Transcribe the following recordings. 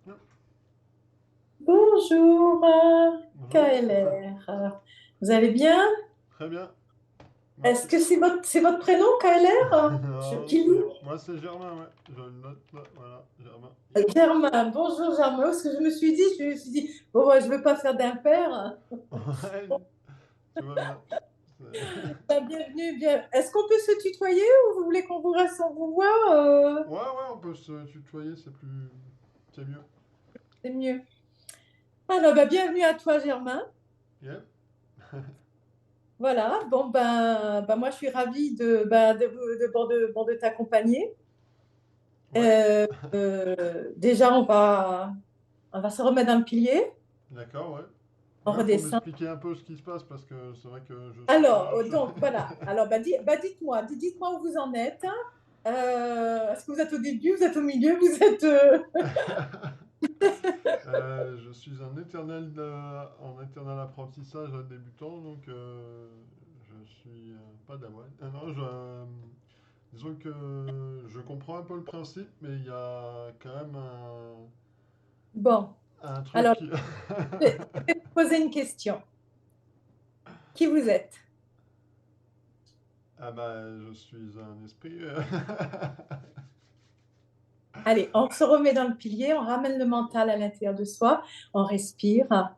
Bien. Bonjour, Bonjour. KLR. Vous allez bien? Très bien. Est-ce Merci. que c'est votre prénom, KLR? Non, Qui lit? moi c'est Germain, ouais. Je le note là, voilà, Germain. Germain. Bonjour, Germain. Parce que je me suis dit, bon, moi, je ne veux pas faire d'impair. Ouais, tout va bien. C'est- Bienvenue, bien. Est-ce qu'on peut se tutoyer ou vous voulez qu'on vous reste, on vous voit? Ouais, ouais, on peut se tutoyer, c'est mieux. C'est mieux. Alors, bienvenue à toi, Germain. Yeah. Voilà. Bon, moi, je suis ravie de t'accompagner. Ouais, Déjà, on va se remettre dans le pilier. d'accord, ouais. On Ouais, faut redescend. m'expliquer un peu ce qui se passe parce que c'est vrai que je suis Alors, pas. donc voilà. Alors, dites-moi où vous en êtes. Est-ce que vous êtes au début, vous êtes au milieu, vous êtes. Je suis en éternel apprentissage débutant, donc je suis pas d'avoine. Non, disons que je comprends un peu le principe, mais il y a quand même Bon. un truc Alors, qui... je vais vous poser une question. Qui vous êtes? Ah bah, je suis un esprit. Allez, on se remet dans le pilier, on ramène le mental à l'intérieur de soi, on respire,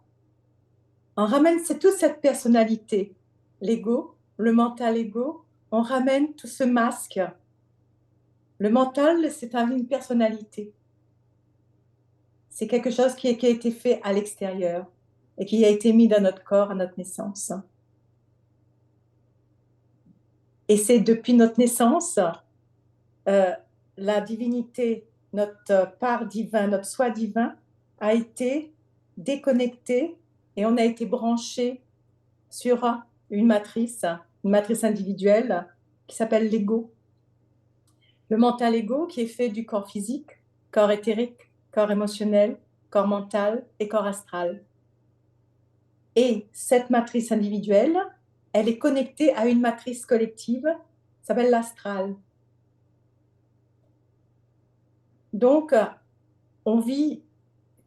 on ramène toute cette personnalité, l'ego, le mental ego, on ramène tout ce masque. Le mental, c'est une personnalité. C'est quelque chose qui a été fait à l'extérieur et qui a été mis dans notre corps à notre naissance. Et c'est depuis notre naissance, euh, la divinité, notre part divin, notre soi divin, a été déconnecté et on a été branché sur une matrice individuelle qui s'appelle l'ego. Le mental ego qui est fait du corps physique, corps éthérique, corps émotionnel, corps mental et corps astral. Et cette matrice individuelle, elle est connectée à une matrice collective, qui s'appelle l'astral. Donc, on vit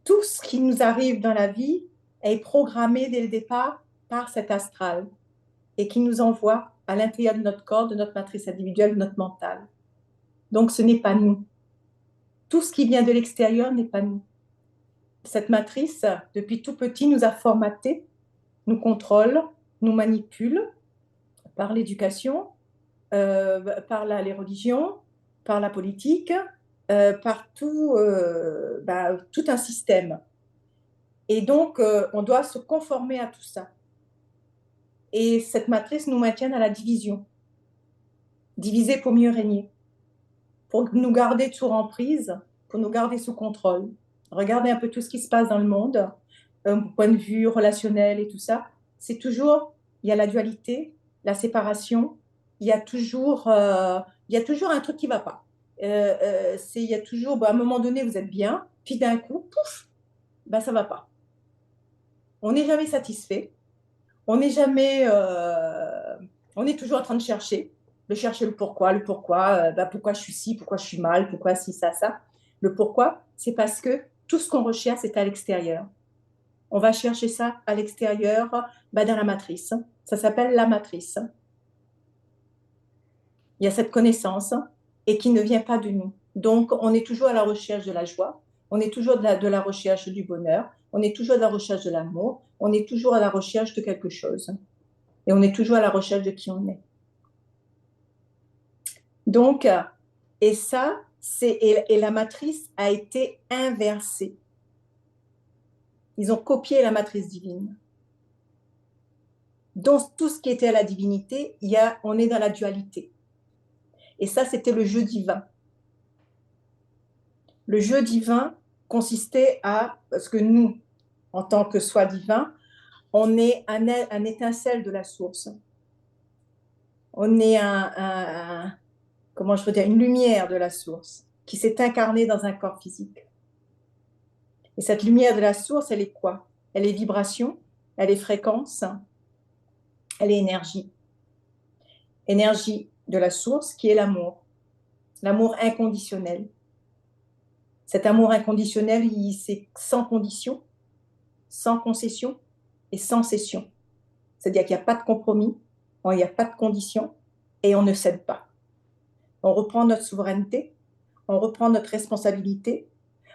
tout ce qui nous arrive dans la vie est programmé dès le départ par cet astral et qui nous envoie à l'intérieur de notre corps, de notre matrice individuelle, de notre mental. Donc, ce n'est pas nous. Tout ce qui vient de l'extérieur n'est pas nous. Cette matrice, depuis tout petit, nous a formatés, nous contrôle, nous manipule par l'éducation, par les religions, par la politique, par tout un système. Et donc, on doit se conformer à tout ça. Et cette matrice nous maintient à la division. Diviser pour mieux régner, pour nous garder sous emprise, pour nous garder sous contrôle. Regardez un peu tout ce qui se passe dans le monde, point de vue relationnel et tout ça. C'est toujours, il y a la dualité, la séparation, il y a toujours un truc qui ne va pas. Il y a toujours, à un moment donné, vous êtes bien, puis d'un coup, pouf, ça ne va pas. On n'est jamais satisfait, on n'est jamais, on est toujours en train de chercher le pourquoi, pourquoi je suis ci, pourquoi je suis mal, pourquoi ci, ça. Le pourquoi, c'est parce que tout ce qu'on recherche, c'est à l'extérieur. On va chercher ça à l'extérieur, dans la matrice. Ça s'appelle la matrice. Il y a cette connaissance et qui ne vient pas de nous. Donc, on est toujours à la recherche de la joie, on est toujours de la recherche du bonheur, on est toujours à la recherche de l'amour, on est toujours à la recherche de quelque chose. Et on est toujours à la recherche de qui on est. Donc, et ça, et la matrice a été inversée. Ils ont copié la matrice divine. Dans tout ce qui était à la divinité, on est dans la dualité. Et ça, c'était le jeu divin. Le jeu divin consistait parce que nous, en tant que soi divin, on est un étincelle de la source. On est comment je peux dire, une lumière de la source qui s'est incarnée dans un corps physique. Et cette lumière de la source, elle est quoi? Elle est vibration, elle est fréquence, elle est énergie. Énergie de la source qui est l'amour, l'amour inconditionnel. Cet amour inconditionnel, c'est sans condition, sans concession et sans cession. C'est-à-dire qu'il n'y a pas de compromis, il n'y a pas de condition et on ne cède pas. On reprend notre souveraineté, on reprend notre responsabilité,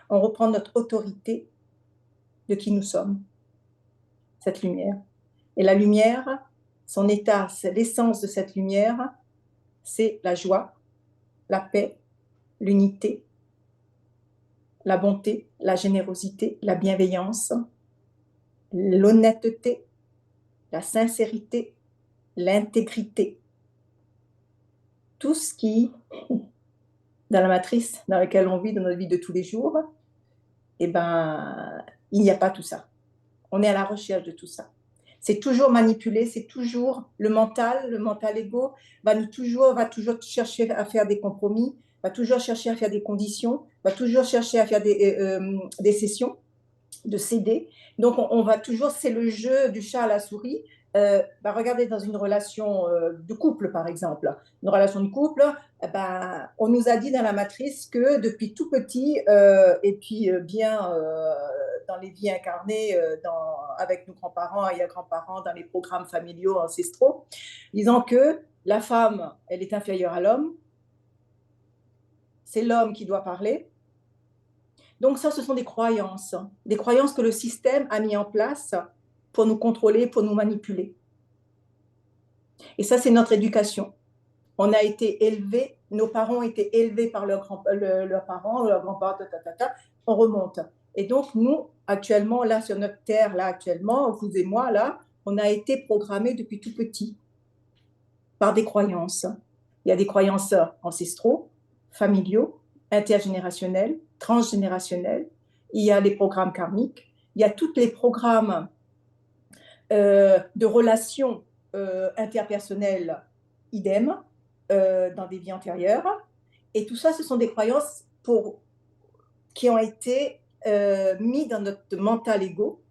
on reprend notre autorité de qui nous sommes, cette lumière. Et la lumière, son état, c'est l'essence de cette lumière, c'est la joie, la paix, l'unité, la bonté, la générosité, la bienveillance, l'honnêteté, la sincérité, l'intégrité. Tout ce qui, dans la matrice dans laquelle on vit, dans notre vie de tous les jours, eh ben, il n'y a pas tout ça. On est à la recherche de tout ça. C'est toujours manipulé, c'est toujours le mental égo va toujours chercher à faire des compromis, va toujours chercher à faire des conditions, va toujours chercher à faire des cessions, de céder. Donc on va toujours, c'est le jeu du chat à la souris. Regardez dans une relation de couple, par exemple. Une relation de couple, on nous a dit dans la matrice que depuis tout petit, et puis bien dans les vies incarnées avec nos grands-parents et grands-parents, dans les programmes familiaux ancestraux, disant que la femme, elle est inférieure à l'homme, c'est l'homme qui doit parler. Donc ça, ce sont des croyances que le système a mis en place pour nous contrôler, pour nous manipuler. Et ça, c'est notre éducation. On a été élevés, nos parents ont été élevés par leurs parents, leurs grands-parents, on remonte. Et donc, nous, actuellement, là, sur notre terre, là, actuellement, vous et moi, là, on a été programmés depuis tout petit par des croyances. Il y a des croyances ancestraux, familiaux, intergénérationnels, transgénérationnels. Il y a les programmes karmiques. Il y a tous les programmes de relations interpersonnelles idem dans des vies antérieures. Et tout ça, ce sont des croyances qui ont été mis dans notre mental égo,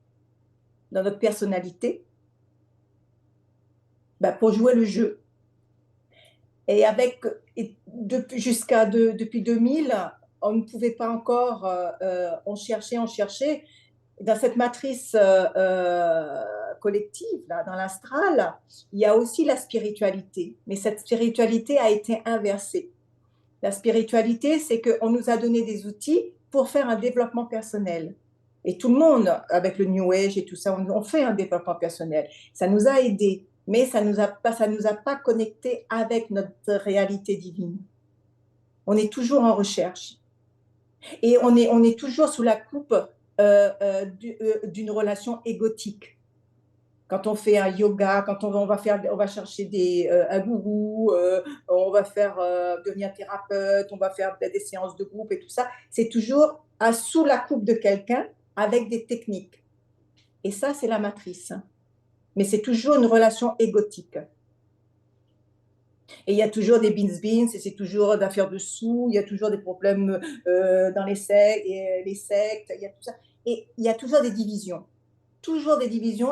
dans notre personnalité, pour jouer le jeu. Et depuis 2000, on ne pouvait pas encore, on cherchait. Dans cette matrice collective, là, dans l'astral, il y a aussi la spiritualité. Mais cette spiritualité a été inversée. La spiritualité, c'est qu'on nous a donné des outils pour faire un développement personnel. Et tout le monde, avec le New Age et tout ça, on fait un développement personnel. Ça nous a aidés, mais ça nous a pas connectés avec notre réalité divine. On est toujours en recherche. Et on est toujours sous la coupe d'une relation égotique. Quand on fait un yoga, quand on va chercher un gourou, on va devenir thérapeute, on va faire des séances de groupe et tout ça, c'est toujours sous la coupe de quelqu'un avec des techniques. Et ça, c'est la matrice. Mais c'est toujours une relation égotique. Et il y a toujours des beans, et c'est toujours d'affaires de sous, il y a toujours des problèmes dans les sectes, il y a tout ça. Et il y a toujours des divisions.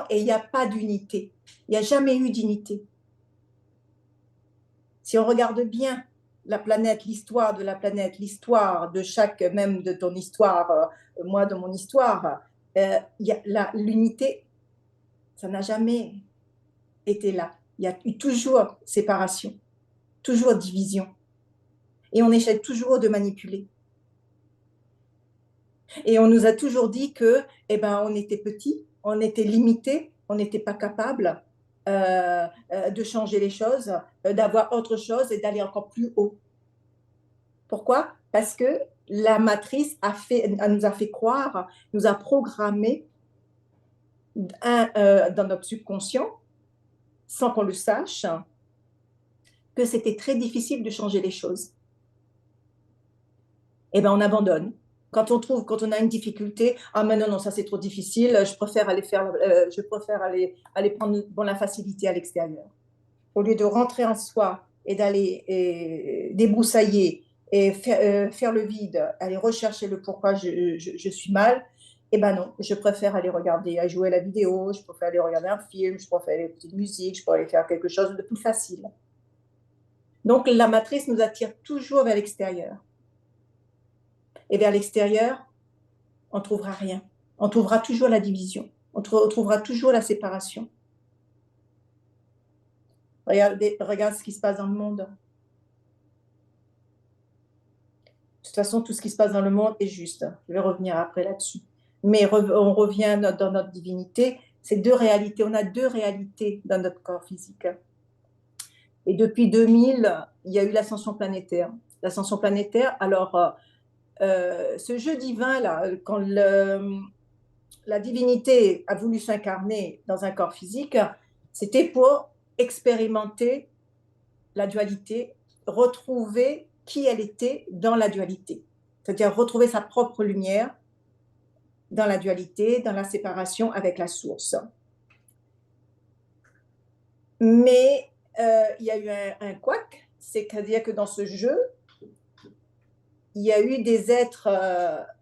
Et il n'y a pas d'unité. Il n'y a jamais eu d'unité. Si on regarde bien la planète, l'histoire de la planète, l'histoire de même de ton histoire, moi de mon histoire, l'unité, ça n'a jamais été là. Il y a eu toujours séparation, toujours division. Et on essaie toujours de manipuler. Et on nous a toujours dit que, on était petits, on était limité, on n'était pas capable de changer les choses, d'avoir autre chose et d'aller encore plus haut. Pourquoi? Parce que la matrice nous a fait croire, nous a programmé dans notre subconscient, sans qu'on le sache, que c'était très difficile de changer les choses. On abandonne. Quand on a une difficulté, mais non, ça c'est trop difficile, je préfère aller prendre la facilité à l'extérieur. Au lieu de rentrer en soi et d'aller débroussailler et faire le vide, aller rechercher le pourquoi je suis mal, non, je préfère aller à jouer à la vidéo, je préfère aller regarder un film, je préfère aller écouter de musique, je préfère aller faire quelque chose de plus facile. Donc la matrice nous attire toujours vers l'extérieur. et vers l'extérieur, on ne trouvera rien. On trouvera toujours la division. On trouvera toujours la séparation. Regarde ce qui se passe dans le monde. De toute façon, tout ce qui se passe dans le monde est juste. Je vais revenir après là-dessus. Mais on revient dans notre divinité. C'est deux réalités. On a deux réalités dans notre corps physique. Et depuis 2000, il y a eu l'ascension planétaire. L'ascension planétaire, alors, ce jeu divin-là, quand la divinité a voulu s'incarner dans un corps physique, c'était pour expérimenter la dualité, retrouver qui elle était dans la dualité. C'est-à-dire retrouver sa propre lumière dans la dualité, dans la séparation avec la source. Mais il y a eu un couac, c'est-à-dire que dans ce jeu, il y a eu des êtres.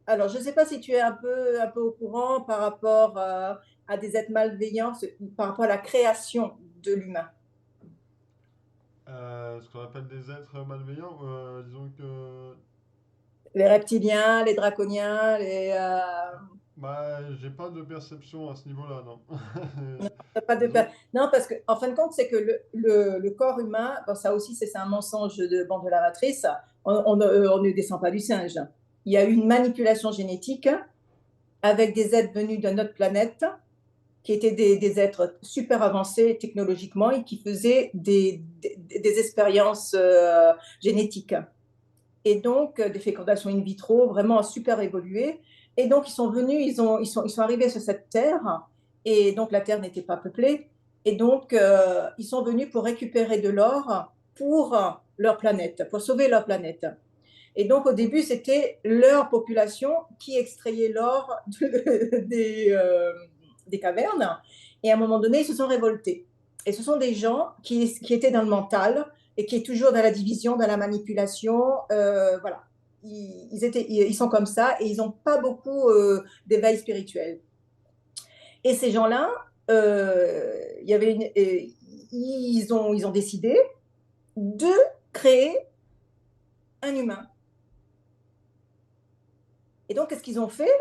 Alors, je ne sais pas si tu es un peu au courant par rapport à des êtres malveillants, par rapport à la création de l'humain. Ce qu'on appelle des êtres malveillants, disons que. Les reptiliens, les draconiens, les. Bah, j'ai pas de perception à ce niveau-là, non. Pas de... Disons. Non, parce qu'en fin de compte, c'est que le corps humain, bon, ça aussi, c'est un mensonge de bande de la matrice, on ne descend pas du singe. Il y a eu une manipulation génétique avec des êtres venus de notre planète, qui étaient des êtres super avancés technologiquement et qui faisaient des expériences génétiques. Et donc, des fécondations in vitro vraiment super évoluées. Et donc, ils sont venus, ils sont arrivés sur cette terre, et donc la terre n'était pas peuplée. Et donc, ils sont venus pour récupérer de l'or pour leur planète, pour sauver leur planète. Et donc, au début, c'était leur population qui extrayait l'or des cavernes. Et à un moment donné, ils se sont révoltés. Et ce sont des gens qui étaient dans le mental et qui est toujours dans la division, dans la manipulation. Voilà. Ils sont comme ça et ils n'ont pas beaucoup d'éveil spirituel. Et ces gens-là, ils ont décidé de créer un humain. Et donc, qu'est-ce qu'ils ont fait?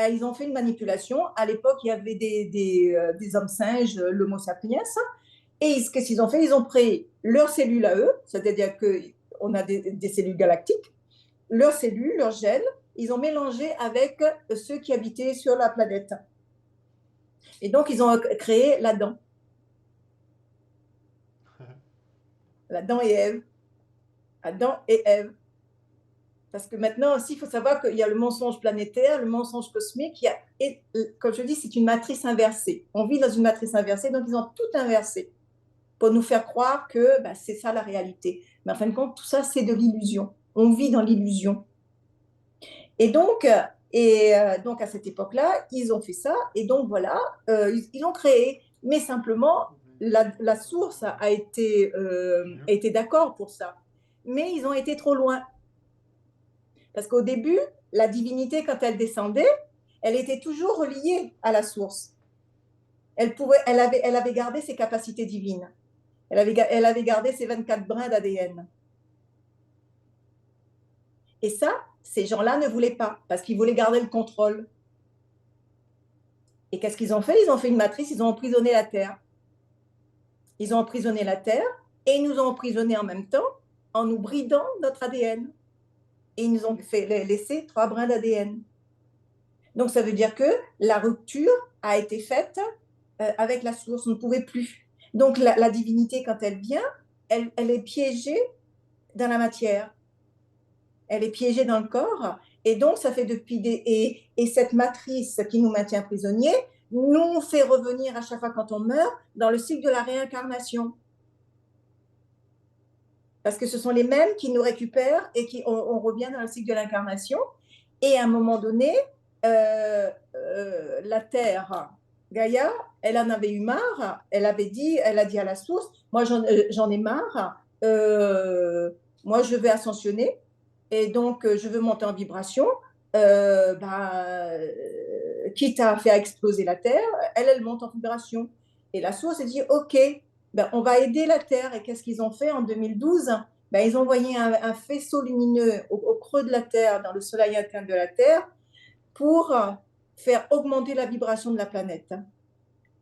Ils ont fait une manipulation. À l'époque, il y avait des hommes singes, l'Homo sapiens. Et qu'est-ce qu'ils ont fait? Ils ont pris leurs cellules à eux, c'est-à-dire qu'on a des cellules galactiques, leurs cellules, leurs gènes, ils ont mélangé avec ceux qui habitaient sur la planète. Et donc, ils ont créé l'Adam. L'Adam et Ève. Adam et Ève. Parce que maintenant aussi, il faut savoir qu'il y a le mensonge planétaire, le mensonge cosmique. Comme je dis, c'est une matrice inversée. On vit dans une matrice inversée, donc ils ont tout inversé pour nous faire croire que c'est ça la réalité. Mais en fin de compte, tout ça, c'est de l'illusion. On vit dans l'illusion. Et donc, à cette époque-là, ils ont fait ça. Et donc, voilà, ils ont créé. Mais simplement, la source a été d'accord pour ça. Mais ils ont été trop loin. Parce qu'au début, la divinité, quand elle descendait, elle était toujours reliée à la source. Elle avait gardé ses capacités divines. Elle avait gardé ses 24 brins d'ADN. Et ça, ces gens-là ne voulaient pas, parce qu'ils voulaient garder le contrôle. Et qu'est-ce qu'ils ont fait? Ils ont fait une matrice, ils ont emprisonné la Terre. Ils ont emprisonné la Terre et ils nous ont emprisonnés en même temps en nous bridant notre ADN. Et ils nous ont laissé 3 brins d'ADN. Donc, ça veut dire que la rupture a été faite avec la source, on ne pouvait plus. Donc, la divinité, quand elle vient, elle est piégée dans la matière. Elle est piégée dans le corps. Et donc, ça fait depuis et cette matrice qui nous maintient prisonniers nous fait revenir à chaque fois quand on meurt dans le cycle de la réincarnation. Parce que ce sont les mêmes qui nous récupèrent et on revient dans le cycle de l'incarnation. Et à un moment donné, la Terre, Gaïa, elle en avait eu marre. Elle a dit à la source, moi j'en ai marre. Moi je vais ascensionner et donc je veux monter en vibration. Quitte à faire exploser la Terre, elle monte en vibration. Et la source elle dit, ok, on va aider la Terre. Et qu'est-ce qu'ils ont fait en 2012? ben, ils ont envoyé un faisceau lumineux au creux de la Terre, dans le soleil interne de la Terre, pour faire augmenter la vibration de la planète.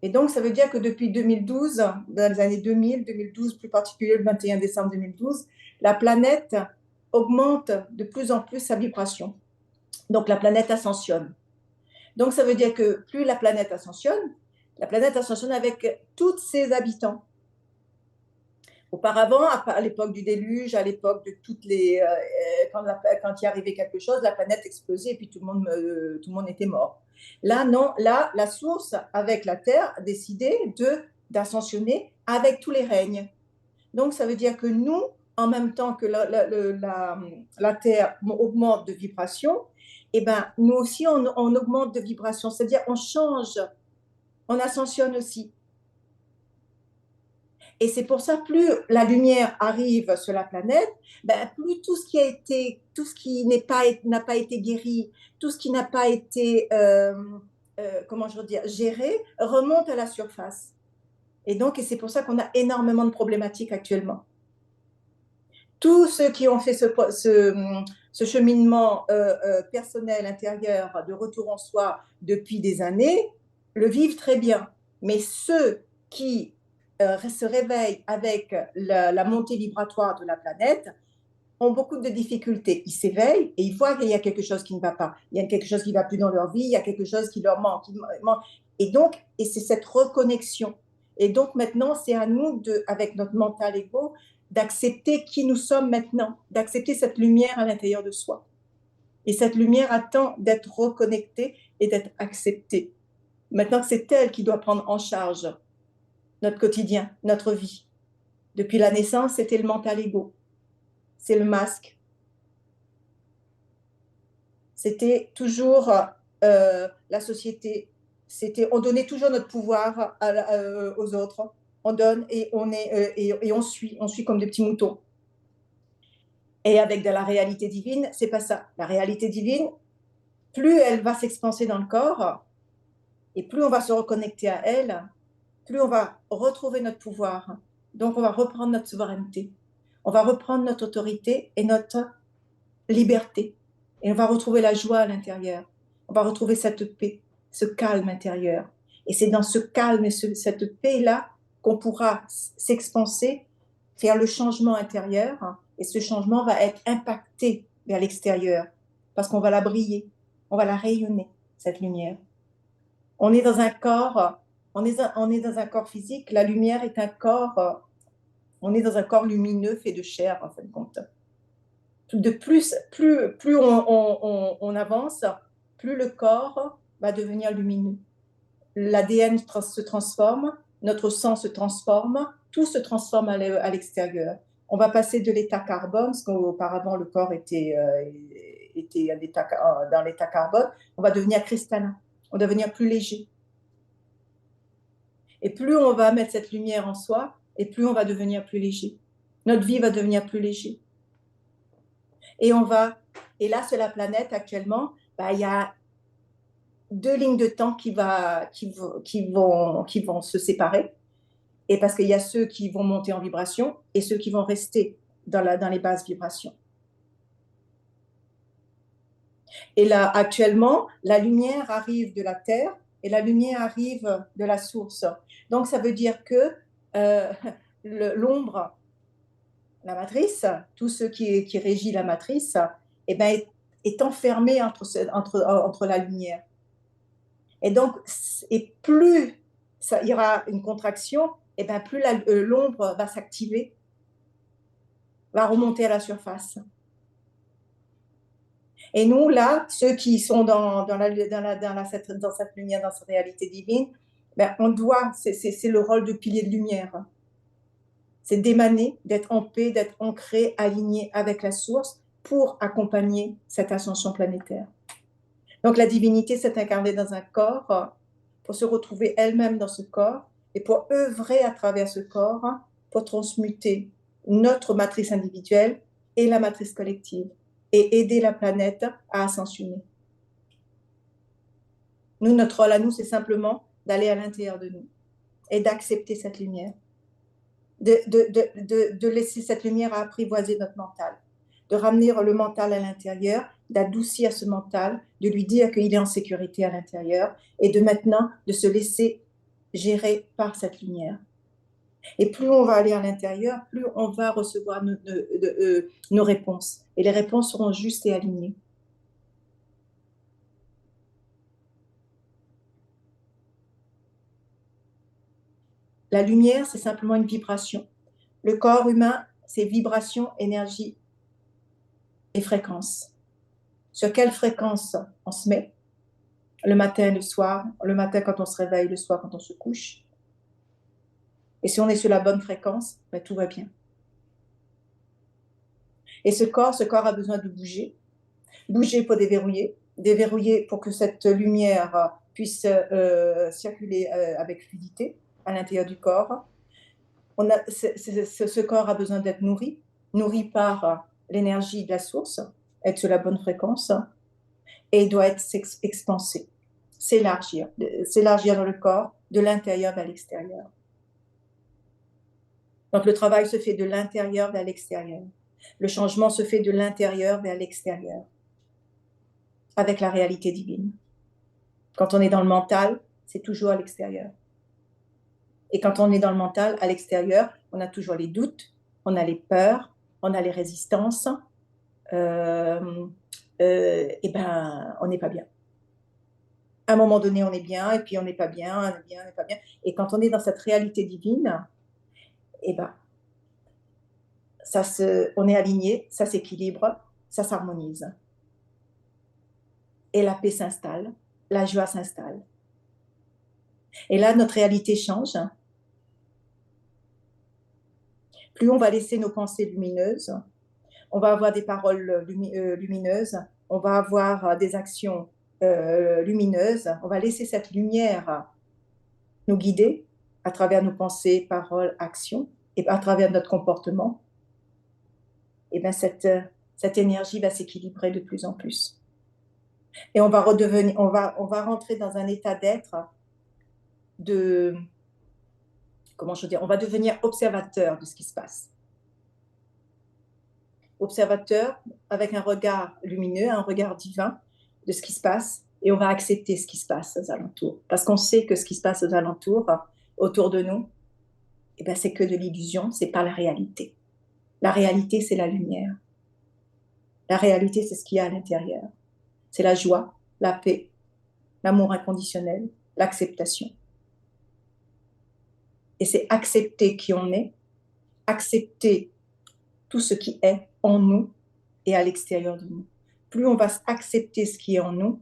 Et donc, ça veut dire que depuis 2012, dans les années 2000, 2012, plus particulièrement le 21 décembre 2012, la planète augmente de plus en plus sa vibration. Donc, la planète ascensionne. Donc, ça veut dire que plus la planète ascensionne avec tous ses habitants. Auparavant, à l'époque du déluge, à l'époque de toutes les... quand il arrivait quelque chose, la planète explosait et puis tout le monde était mort. Là, non, là, la source, avec la Terre, a décidé d'ascensionner avec tous les règnes. Donc, ça veut dire que nous, en même temps que la Terre augmente de vibration, eh ben, nous aussi, on augmente de vibration. C'est-à-dire, on change, on ascensionne aussi. Et c'est pour ça, plus la lumière arrive sur la planète, ben, plus tout ce qui n'a pas été guéri, tout ce qui n'a pas été, comment je veux dire, géré, remonte à la surface. Et c'est pour ça qu'on a énormément de problématiques actuellement. Tous ceux qui ont fait ce cheminement personnel intérieur de retour en soi depuis des années le vivent très bien. Mais ceux qui se réveillent avec la montée vibratoire de la planète ont beaucoup de difficultés. Ils s'éveillent et ils voient qu'il y a quelque chose qui ne va pas. Il y a quelque chose qui ne va plus dans leur vie, il y a quelque chose qui leur manque. Et c'est cette reconnexion. Et donc maintenant, c'est à nous, avec notre mental ego, d'accepter qui nous sommes maintenant, d'accepter cette lumière à l'intérieur de soi. Et cette lumière attend d'être reconnectée et d'être acceptée. Maintenant, c'est elle qui doit prendre en charge notre quotidien, notre vie. Depuis la naissance, c'était le mental ego. C'est le masque. C'était toujours la société. On donnait toujours notre pouvoir aux autres. On donne et on suit comme des petits moutons. Et avec de la réalité divine, c'est pas ça. La réalité divine, plus elle va s'expanser dans le corps, et plus on va se reconnecter à elle, plus on va retrouver notre pouvoir. Donc on va reprendre notre souveraineté. On va reprendre notre autorité et notre liberté. Et on va retrouver la joie à l'intérieur. On va retrouver cette paix, ce calme intérieur. Et c'est dans ce calme et cette paix-là qu'on pourra s'expanser, faire le changement intérieur. Et ce changement va être impacté vers l'extérieur parce qu'on va la briller, on va la rayonner, cette lumière. On est dans un corps, on est dans un corps physique. La lumière est un corps, on est dans un corps lumineux fait de chair, en fin de compte. Plus on avance, plus le corps va devenir lumineux. L'ADN se transforme, notre sang se transforme, tout se transforme à l'extérieur. On va passer de l'état carbone, parce qu'auparavant le corps était dans l'état carbone, on va devenir cristallin, on va devenir plus léger. Et plus on va mettre cette lumière en soi, et plus on va devenir plus léger. Notre vie va devenir plus léger. Et là, sur la planète, actuellement, il y a 2 lignes de temps qui vont se séparer. Et parce qu'il y a ceux qui vont monter en vibration et ceux qui vont rester dans les basses vibrations. Et là, actuellement, la lumière arrive de la Terre et la lumière arrive de la source. Donc, ça veut dire que l'ombre, la matrice, tout ce qui régit la matrice, est enfermé entre la lumière. Et donc, plus il y aura une contraction, plus l'ombre va s'activer, va remonter à la surface. Et nous, là, ceux qui sont dans cette lumière, dans cette réalité divine, on doit, c'est le rôle de pilier de lumière. C'est d'émaner, d'être en paix, d'être ancré, aligné avec la source pour accompagner cette ascension planétaire. Donc la divinité s'est incarnée dans un corps pour se retrouver elle-même dans ce corps et pour œuvrer à travers ce corps pour transmuter notre matrice individuelle et la matrice collective et aider la planète à ascensionner. Nous, notre rôle à nous, c'est simplement d'aller à l'intérieur de nous et d'accepter cette lumière. de laisser cette lumière apprivoiser notre mental, de ramener le mental à l'intérieur, d'adoucir ce mental, de lui dire qu'il est en sécurité à l'intérieur et de maintenant de se laisser gérer par cette lumière. Et plus on va aller à l'intérieur, plus on va recevoir nos réponses. Et les réponses seront justes et alignées. La lumière, c'est simplement une vibration. Le corps humain, c'est vibration, énergie et fréquence. Sur quelle fréquence on se met? Le matin et le soir. Le matin quand on se réveille, le soir quand on se couche. Et si on est sur la bonne fréquence, ben, tout va bien. Et ce corps a besoin de bouger. Bouger pour déverrouiller. Déverrouiller pour que cette lumière puisse circuler avec fluidité à l'intérieur du corps. Ce corps a besoin d'être nourri par l'énergie de la source, être sur la bonne fréquence, et il doit être expansé, s'élargir dans le corps, de l'intérieur vers l'extérieur. Donc le travail se fait de l'intérieur vers l'extérieur. Le changement se fait de l'intérieur vers l'extérieur, avec la réalité divine. Quand on est dans le mental, c'est toujours à l'extérieur. Et quand on est dans le mental, à l'extérieur, on a toujours les doutes, on a les peurs, on a les résistances, et ben, on n'est pas bien. À un moment donné, on est bien, et puis on n'est pas bien, on est bien, on n'est pas bien. Et quand on est dans cette réalité divine, et ben, on est aligné, ça s'équilibre, ça s'harmonise. Et la paix s'installe, la joie s'installe. Et là, notre réalité change. Plus on va laisser nos pensées lumineuses, on va avoir des paroles lumineuses, on va avoir des actions lumineuses, on va laisser cette lumière nous guider à travers nos pensées, paroles, actions, et à travers notre comportement. Et bien cette énergie va s'équilibrer de plus en plus. Et on va rentrer dans un état d'être comment je veux dire, on va devenir observateur de ce qui se passe. Observateur avec un regard lumineux, un regard divin de ce qui se passe, et on va accepter ce qui se passe aux alentours. Parce qu'on sait que ce qui se passe aux alentours, autour de nous, eh ben, c'est que de l'illusion, c'est pas la réalité. La réalité, c'est la lumière. La réalité, c'est ce qu'il y a à l'intérieur. C'est la joie, la paix, l'amour inconditionnel, l'acceptation. Et c'est accepter qui on est, accepter tout ce qui est en nous et à l'extérieur de nous. Plus on va accepter ce qui est en nous,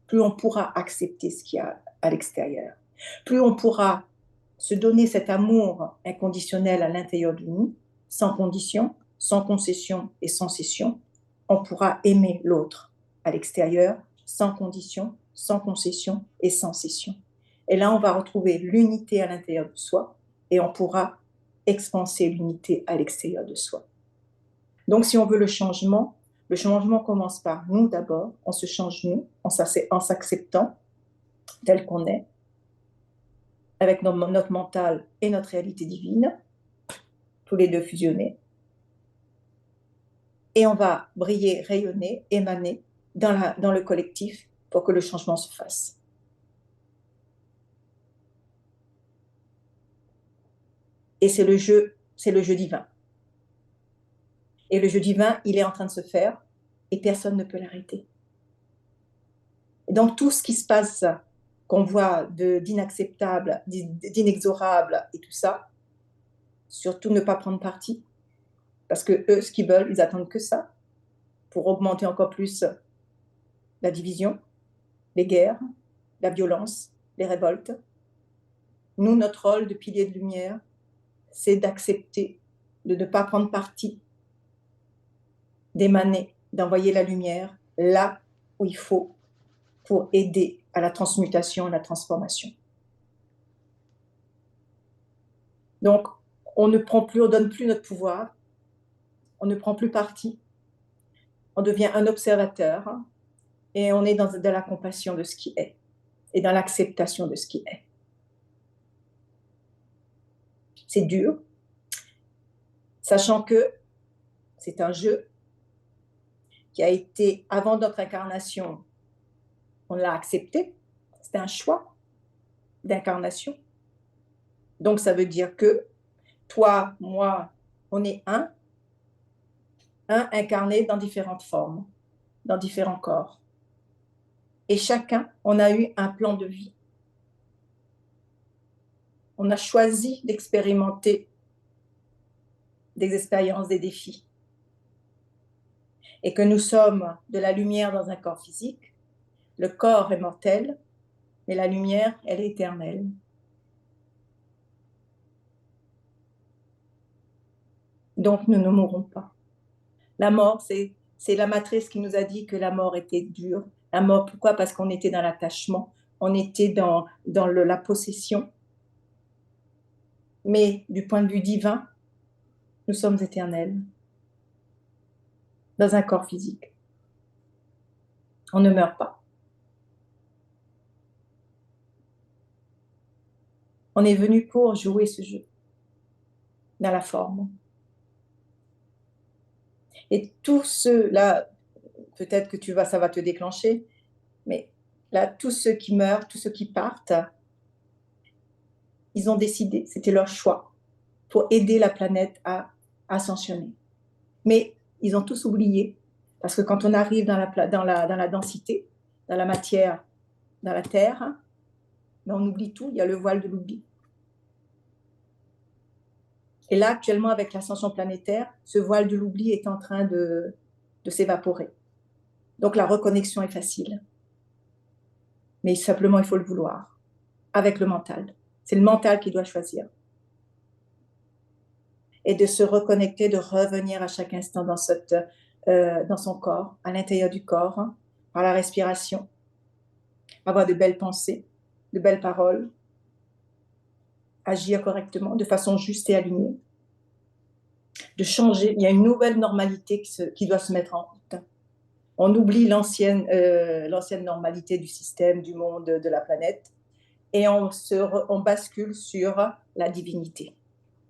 plus on pourra accepter ce qu'il y a à l'extérieur. Plus on pourra se donner cet amour inconditionnel à l'intérieur de nous, sans condition, sans concession et sans cession, on pourra aimer l'autre à l'extérieur, sans condition, sans concession et sans cession. Et là, on va retrouver l'unité à l'intérieur de soi et on pourra expanser l'unité à l'extérieur de soi. Donc, si on veut le changement commence par nous d'abord. On se change nous, en s'acceptant tel qu'on est, avec notre mental et notre réalité divine, tous les deux fusionnés. Et on va briller, rayonner, émaner dans le collectif pour que le changement se fasse. Et c'est le jeu divin. Et le jeu divin, il est en train de se faire et personne ne peut l'arrêter. Et donc tout ce qui se passe, qu'on voit d'inacceptable, d'inexorable et tout ça, surtout ne pas prendre parti. Parce que eux, ce qu'ils veulent, ils attendent que ça pour augmenter encore plus la division, les guerres, la violence, les révoltes. Nous, notre rôle de pilier de lumière, c'est d'accepter, de ne pas prendre parti, d'émaner, d'envoyer la lumière là où il faut pour aider à la transmutation, à la transformation. Donc, on ne donne plus notre pouvoir, on ne prend plus parti, on devient un observateur et on est dans la compassion de ce qui est et dans l'acceptation de ce qui est. C'est dur, sachant que c'est un jeu qui a été, avant notre incarnation, on l'a accepté, c'était un choix d'incarnation. Donc ça veut dire que toi, moi, on est un incarné dans différentes formes, dans différents corps. Et chacun, on a eu un plan de vie. On a choisi d'expérimenter des expériences, des défis. Et que nous sommes de la lumière dans un corps physique. Le corps est mortel, mais la lumière, elle est éternelle. Donc, nous ne mourrons pas. La mort, c'est la matrice qui nous a dit que la mort était dure. La mort, pourquoi? Parce qu'on était dans l'attachement, on était dans la possession. Mais du point de vue divin, nous sommes éternels dans un corps physique. On ne meurt pas. On est venu pour jouer ce jeu dans la forme. Et tous ceux-là, peut-être que ça va te déclencher, mais là, tous ceux qui meurent, tous ceux qui partent, ils ont décidé, c'était leur choix, pour aider la planète à ascensionner. Mais ils ont tous oublié, parce que quand on arrive dans la densité, dans la matière, dans la terre, on oublie tout, il y a le voile de l'oubli. Et là, actuellement, avec l'ascension planétaire, ce voile de l'oubli est en train de s'évaporer. Donc la reconnexion est facile. Mais simplement, il faut le vouloir, avec le mental. C'est le mental qui doit choisir. Et de se reconnecter, de revenir à chaque instant dans son corps, à l'intérieur du corps, par la respiration, avoir de belles pensées, de belles paroles, agir correctement, de façon juste et alignée, de changer. Il y a une nouvelle normalité qui doit se mettre en route. On oublie l'ancienne normalité du système, du monde, de la planète, et on bascule sur la divinité,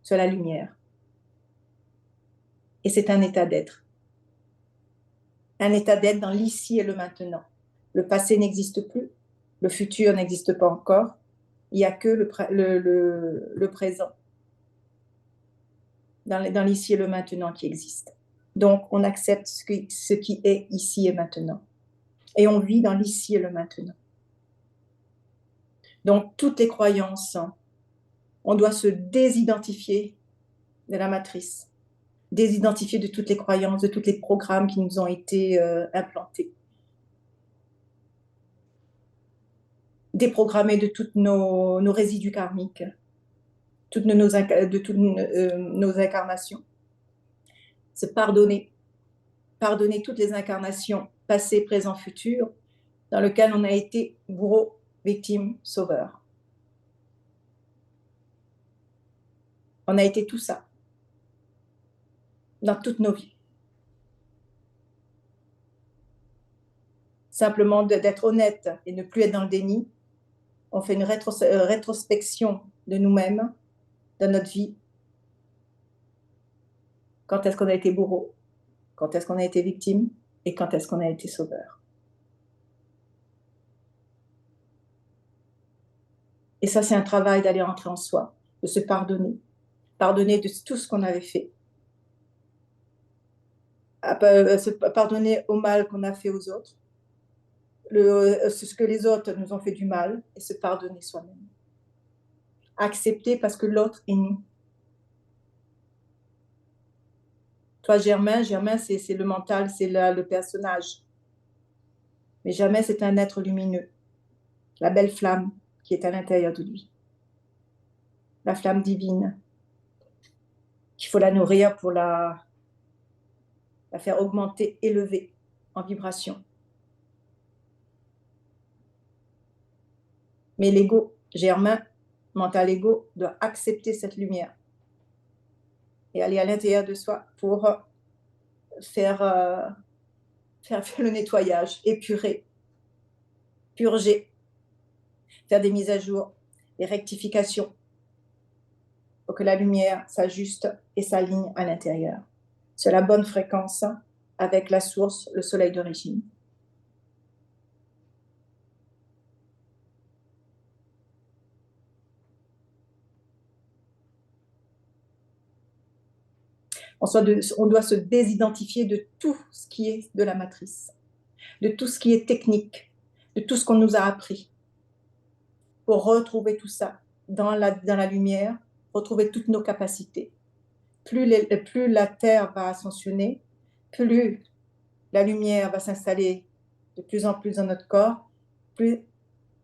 sur la lumière. Et c'est un état d'être. Un état d'être dans l'ici et le maintenant. Le passé n'existe plus, le futur n'existe pas encore, il n'y a que le présent, dans l'ici et le maintenant qui existe. Donc, on accepte ce qui est ici et maintenant. Et on vit dans l'ici et le maintenant. Donc, toutes les croyances, on doit se désidentifier de la matrice, désidentifier de toutes les croyances, de tous les programmes qui nous ont été implantés. Déprogrammer de toutes nos résidus karmiques, de toutes nos incarnations. Se pardonner toutes les incarnations passées, présentes, futures, dans lesquelles on a été bourreau, victime, sauveur. On a été tout ça dans toutes nos vies. Simplement d'être honnête et ne plus être dans le déni, on fait une rétrospection de nous-mêmes, de notre vie. Quand est-ce qu'on a été bourreau? Quand est-ce qu'on a été victime? Et quand est-ce qu'on a été sauveur? Et ça, c'est un travail d'aller rentrer en soi, de se pardonner. Pardonner de tout ce qu'on avait fait. Se pardonner au mal qu'on a fait aux autres. Ce que les autres nous ont fait du mal, et se pardonner soi-même. Accepter parce que l'autre est nous. Toi, Germain, c'est le mental, c'est le personnage. Mais Germain, c'est un être lumineux. La belle flamme qui est à l'intérieur de lui. La flamme divine. Qu'il faut la nourrir pour la faire augmenter, élever en vibration. Mais l'ego, Germain, mental ego, doit accepter cette lumière et aller à l'intérieur de soi pour faire le nettoyage, épurer, purger, faire des mises à jour, des rectifications. pour que la lumière s'ajuste et s'aligne à l'intérieur, sur la bonne fréquence avec la source, le soleil d'origine. On doit se désidentifier de tout ce qui est de la matrice, de tout ce qui est technique, de tout ce qu'on nous a appris, pour retrouver tout ça dans la lumière, retrouver toutes nos capacités. Plus la Terre va ascensionner, plus la lumière va s'installer de plus en plus dans notre corps, plus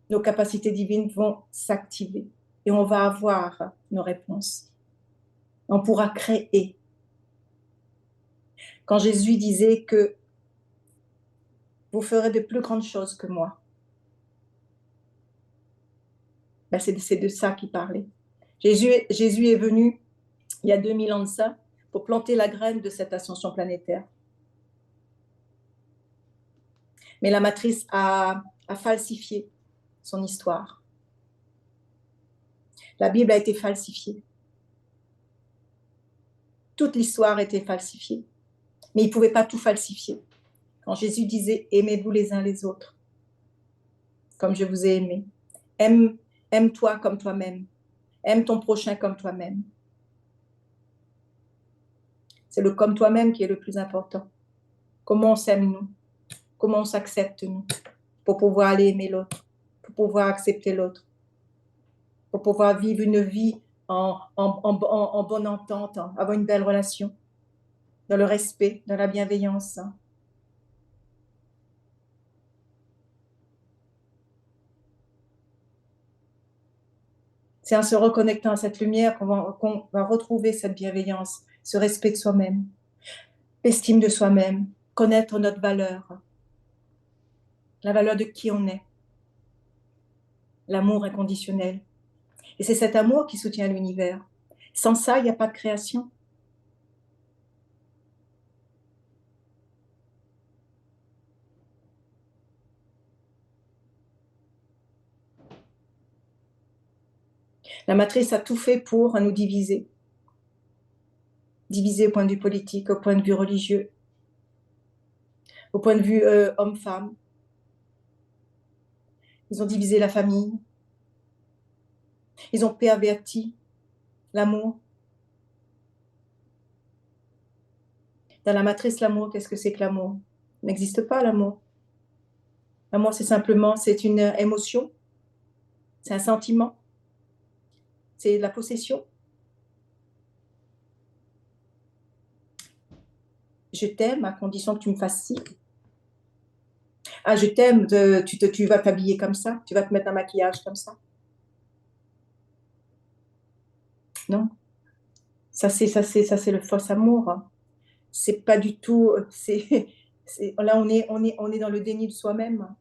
nos capacités divines vont s'activer et on va avoir nos réponses. On pourra créer. Quand Jésus disait que vous ferez de plus grandes choses que moi, ben c'est de ça qu'il parlait. Jésus est venu il y a 2000 ans de ça pour planter la graine de cette ascension planétaire. Mais la matrice a falsifié son histoire. La Bible a été falsifiée. Toute l'histoire a été falsifiée. Mais il ne pouvait pas tout falsifier. Quand Jésus disait « Aimez-vous les uns les autres, comme je vous ai aimé. Aime-toi comme toi-même. Aime ton prochain comme toi-même. » C'est le « comme toi-même » qui est le plus important. Comment on s'aime, nous? Comment on s'accepte, nous? Pour pouvoir aller aimer l'autre, pour pouvoir accepter l'autre, pour pouvoir vivre une vie en bonne entente, avoir une belle relation, dans le respect, dans la bienveillance. C'est en se reconnectant à cette lumière qu'on va retrouver cette bienveillance, ce respect de soi-même, l'estime de soi-même, connaître notre valeur, la valeur de qui on est, l'amour inconditionnel. Et c'est cet amour qui soutient l'univers. Sans ça, il n'y a pas de création. La matrice a tout fait pour nous diviser. Diviser au point de vue politique, au point de vue religieux, au point de vue homme-femme. Ils ont divisé la famille. Ils ont perverti l'amour. Dans la matrice, l'amour, qu'est-ce que c'est que l'amour? Il n'existe pas l'amour. L'amour, c'est une émotion, c'est un sentiment, c'est de la possession. Je t'aime à condition que tu me fasses ci. Ah, je t'aime, tu vas t'habiller comme ça, tu vas te mettre un maquillage comme ça. Non, ça c'est le faux amour. C'est pas du tout, là on est dans le déni de soi-même.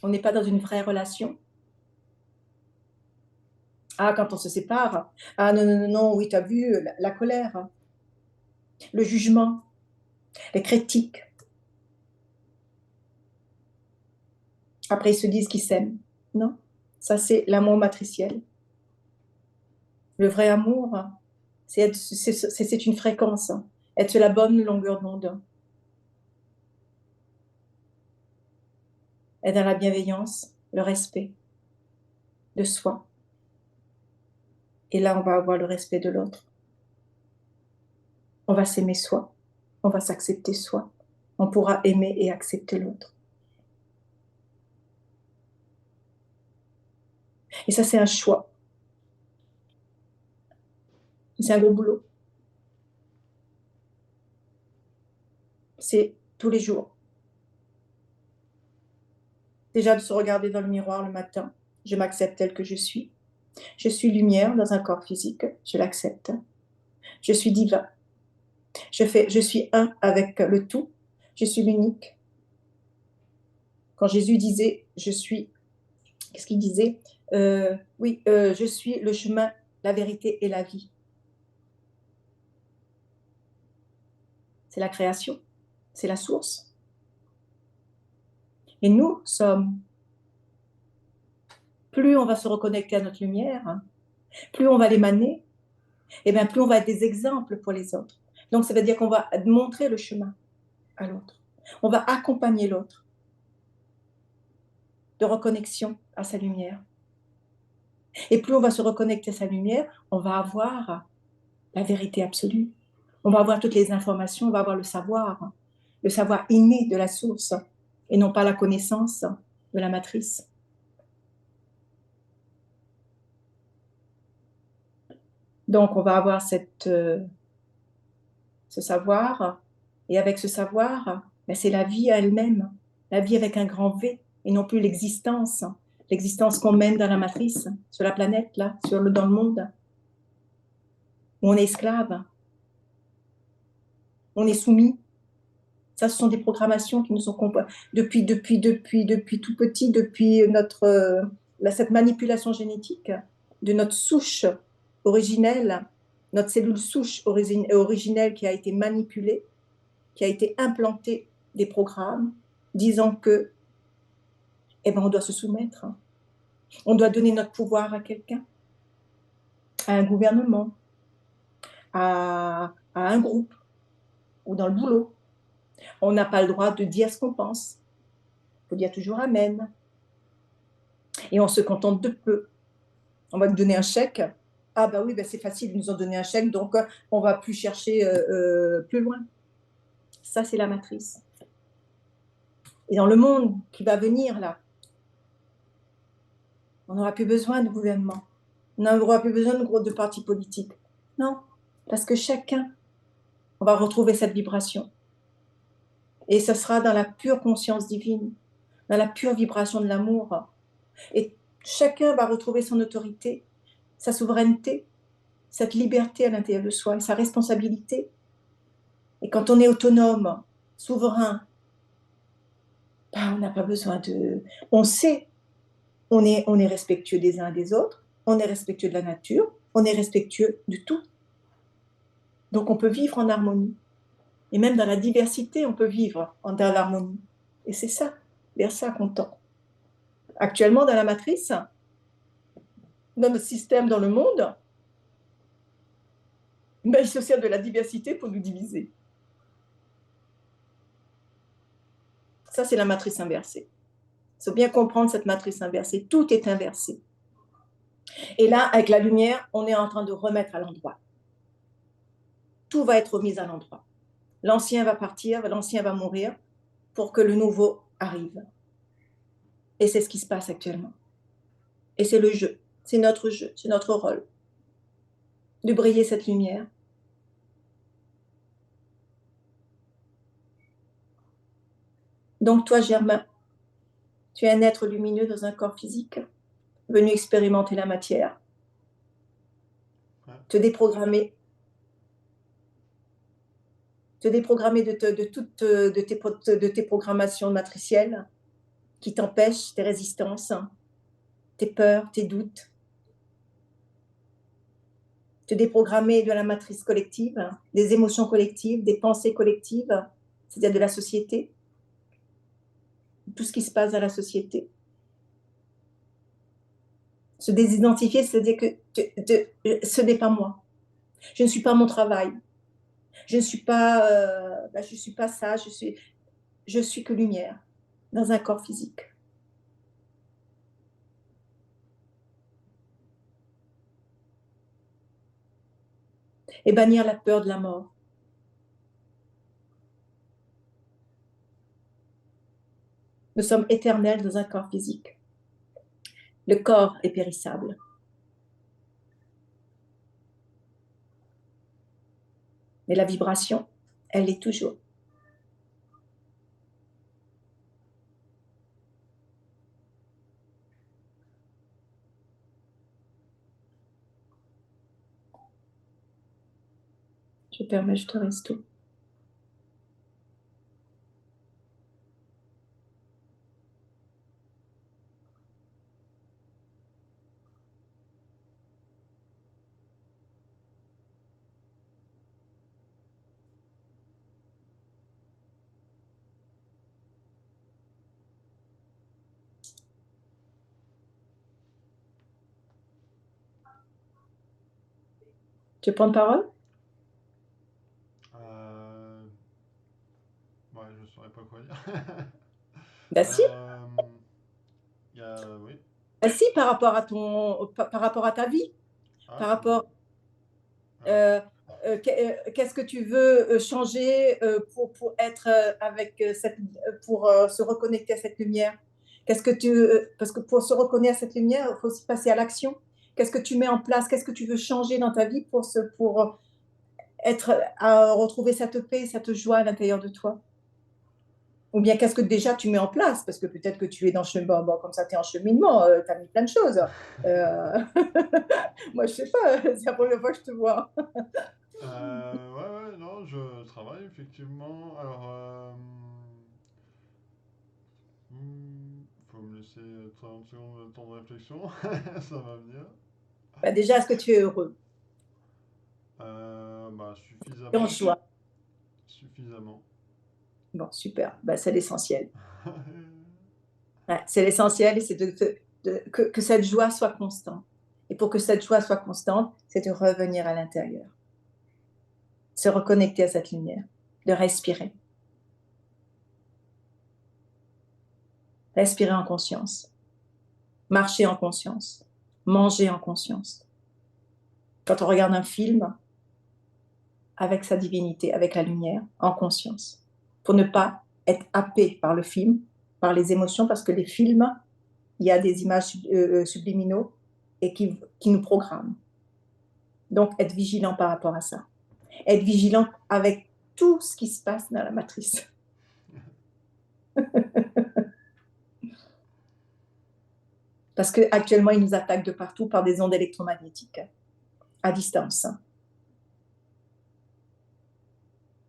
On n'est pas dans une vraie relation. Ah, quand on se sépare, ah non, non, non, non, oui, tu as vu la colère, le jugement, les critiques. Après, ils se disent qu'ils s'aiment. Non, ça c'est l'amour matriciel. Le vrai amour, c'est une fréquence, être sur la bonne longueur d'onde. Être dans la bienveillance, le respect de soi. Et là, on va avoir le respect de l'autre. On va s'aimer soi. On va s'accepter soi. On pourra aimer et accepter l'autre. Et ça, c'est un choix. C'est un gros boulot. C'est tous les jours. Déjà de se regarder dans le miroir le matin. Je m'accepte telle que je suis. Je suis lumière dans un corps physique. Je l'accepte. Je suis divin. Je suis un avec le tout. Je suis l'unique. Quand Jésus disait, qu'est-ce qu'il disait? Je suis le chemin, la vérité et la vie. C'est la création, c'est la source. Et nous sommes, plus on va se reconnecter à notre lumière, Plus on va l'émaner, et bien plus on va être des exemples pour les autres. Donc ça veut dire qu'on va montrer le chemin à l'autre. On va accompagner l'autre de reconnexion à sa lumière. Et plus on va se reconnecter à sa lumière, on va avoir la vérité absolue. On va avoir toutes les informations, on va avoir le savoir inné de la source, et non pas la connaissance de la matrice. Donc, on va avoir ce savoir, et avec ce savoir, ben, c'est la vie à elle-même, la vie avec un grand V, et non plus l'existence qu'on mène dans la matrice, sur la planète, là, dans le monde, où on est esclave, on est soumis. Ça, ce sont des programmations qui nous sont depuis tout petit, depuis cette manipulation génétique de notre souche originelle, notre cellule souche originelle qui a été manipulée, qui a été implantée des programmes disant que, eh ben, on doit se soumettre, on doit donner notre pouvoir à quelqu'un, à un gouvernement, à un groupe ou dans le boulot. On n'a pas le droit de dire ce qu'on pense. Il faut dire toujours amen. Et on se contente de peu. On va nous donner un chèque. Ah bah oui, bah c'est facile, ils nous ont donné un chèque, donc on va plus chercher plus loin. Ça, c'est la matrice. Et dans le monde qui va venir, là, on n'aura plus besoin de gouvernement. On n'aura plus besoin de partis politiques. Non, parce que chacun, on va retrouver cette vibration. Et ça sera dans la pure conscience divine, dans la pure vibration de l'amour. Et chacun va retrouver son autorité, sa souveraineté, cette liberté à l'intérieur de soi et sa responsabilité. Et quand on est autonome, souverain, ben, on n'a pas besoin de... On sait, on est respectueux des uns et des autres, on est respectueux de la nature, on est respectueux de tout. Donc on peut vivre en harmonie. Et même dans la diversité, on peut vivre dans l'harmonie. Et c'est ça, vers ça qu'on tend. Actuellement, dans la matrice, dans notre système, dans le monde, ben, il se sert de la diversité pour nous diviser. Ça, c'est la matrice inversée. Il faut bien comprendre cette matrice inversée. Tout est inversé. Et là, avec la lumière, on est en train de remettre à l'endroit. Tout va être remis à l'endroit. L'ancien va partir, l'ancien va mourir pour que le nouveau arrive. Et c'est ce qui se passe actuellement. Et c'est le jeu, c'est notre rôle de briller cette lumière. Donc toi, Germain, tu es un être lumineux dans un corps physique, venu expérimenter la matière, te déprogrammer de tes programmations matricielles qui t'empêchent, tes résistances, tes peurs, tes doutes, te déprogrammer de la matrice collective, des émotions collectives, des pensées collectives, c'est-à-dire de la société, tout ce qui se passe dans la société. Se désidentifier, c'est-à-dire que ce n'est pas moi. Je ne suis pas mon travail. Je ne suis pas, je suis pas ça. Je suis que lumière dans un corps physique. Et bannir la peur de la mort. Nous sommes éternels dans un corps physique. Le corps est périssable. Mais la vibration, elle l'est toujours. Je permets, je te reste tout. Tu veux prendre parole? Euh, ouais, je saurais pas quoi dire. Ben si, Euh, oui. ben si, par rapport à par rapport à ta vie, Ah, par rapport, alors, euh, qu'est-ce que tu veux changer pour être avec pour se reconnecter à cette lumière? Qu'est-ce que parce que pour se reconnecter à cette lumière, il faut aussi passer à l'action. Qu'est-ce que tu mets en place? Qu'est-ce que tu veux changer dans ta vie pour être, à retrouver cette paix, cette joie à l'intérieur de toi? Ou bien qu'est-ce que déjà tu mets en place? Parce que peut-être que tu es dans le chemin, bon, comme ça tu es en cheminement, tu as mis plein de choses. Euh, Moi, je sais pas, c'est la première fois que je te vois. ouais, non, je travaille effectivement. Alors, faut me laisser 30 secondes de temps de réflexion, ça va venir. Bah, déjà, est-ce que tu es heureux? Bah, Tu es en suffisamment. joie? Suffisamment. Bon, super, bah, c'est l'essentiel. Ouais, c'est l'essentiel et c'est que cette joie soit constante. Et pour que cette joie soit constante, c'est de revenir à l'intérieur, se reconnecter à cette lumière, de respirer. Respirer en conscience, marcher en conscience, manger en conscience. Quand on regarde un film, avec sa divinité, avec la lumière, en conscience, pour ne pas être happé par le film, par les émotions, parce que les films, il y a des images subliminaux et qui nous programment. Donc, être vigilant par rapport à ça. Être vigilant avec tout ce qui se passe dans la matrice. Parce qu'actuellement, ils nous attaquent de partout par des ondes électromagnétiques, à distance,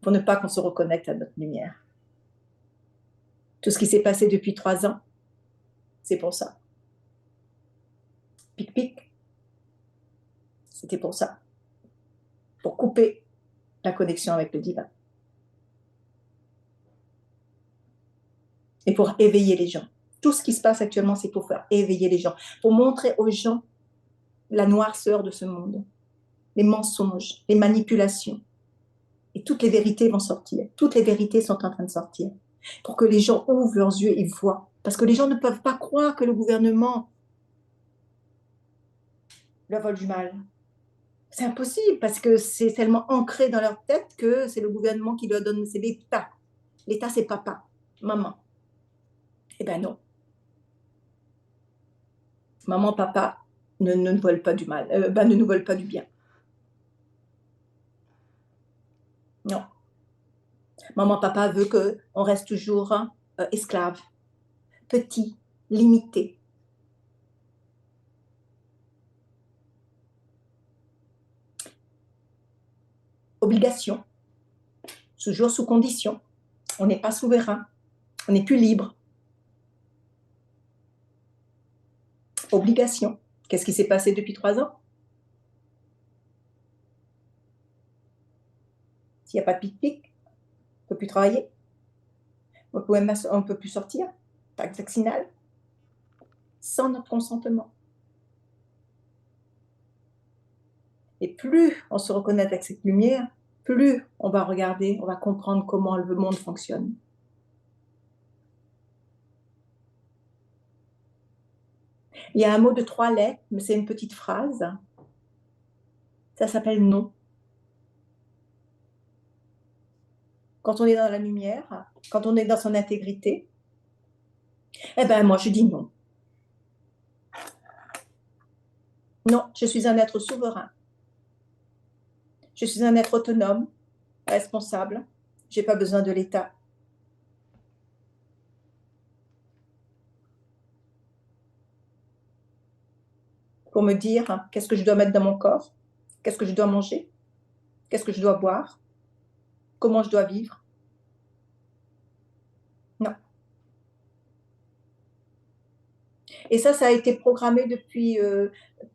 pour ne pas qu'on se reconnecte à notre lumière. Tout ce qui s'est passé depuis 3 ans, c'est pour ça. Pic, pic, c'était pour ça. Pour couper la connexion avec le divin. Et pour éveiller les gens. Tout ce qui se passe actuellement, c'est pour faire éveiller les gens, pour montrer aux gens la noirceur de ce monde, les mensonges, les manipulations. Et toutes les vérités vont sortir. Toutes les vérités sont en train de sortir. Pour que les gens ouvrent leurs yeux et voient. Parce que les gens ne peuvent pas croire que le gouvernement leur vole du mal. C'est impossible parce que c'est tellement ancré dans leur tête que c'est le gouvernement qui leur donne, c'est l'État. L'État, c'est papa, maman. Eh ben non. Maman, papa ne nous veulent pas du mal, ne nous veulent pas du bien. Non. Maman, papa veut qu'on reste toujours esclave, petit, limité. Obligation, toujours sous condition. On n'est pas souverain, on n'est plus libre. Obligation. Qu'est-ce qui s'est passé depuis 3 ans? S'il n'y a pas de pic-pic, on ne peut plus travailler, on ne peut plus sortir, taxe vaccinale, sans notre consentement. Et plus on se reconnaît avec cette lumière, plus on va regarder, on va comprendre comment le monde fonctionne. Il y a un mot de 3 lettres, mais c'est une petite phrase. Ça s'appelle non. Quand on est dans la lumière, quand on est dans son intégrité, eh ben moi je dis non. Non, je suis un être souverain. Je suis un être autonome, responsable. Je n'ai pas besoin de l'État. Pour me dire qu'est-ce que je dois mettre dans mon corps, qu'est-ce que je dois manger, qu'est-ce que je dois boire, comment je dois vivre. Non. Et ça a été programmé depuis,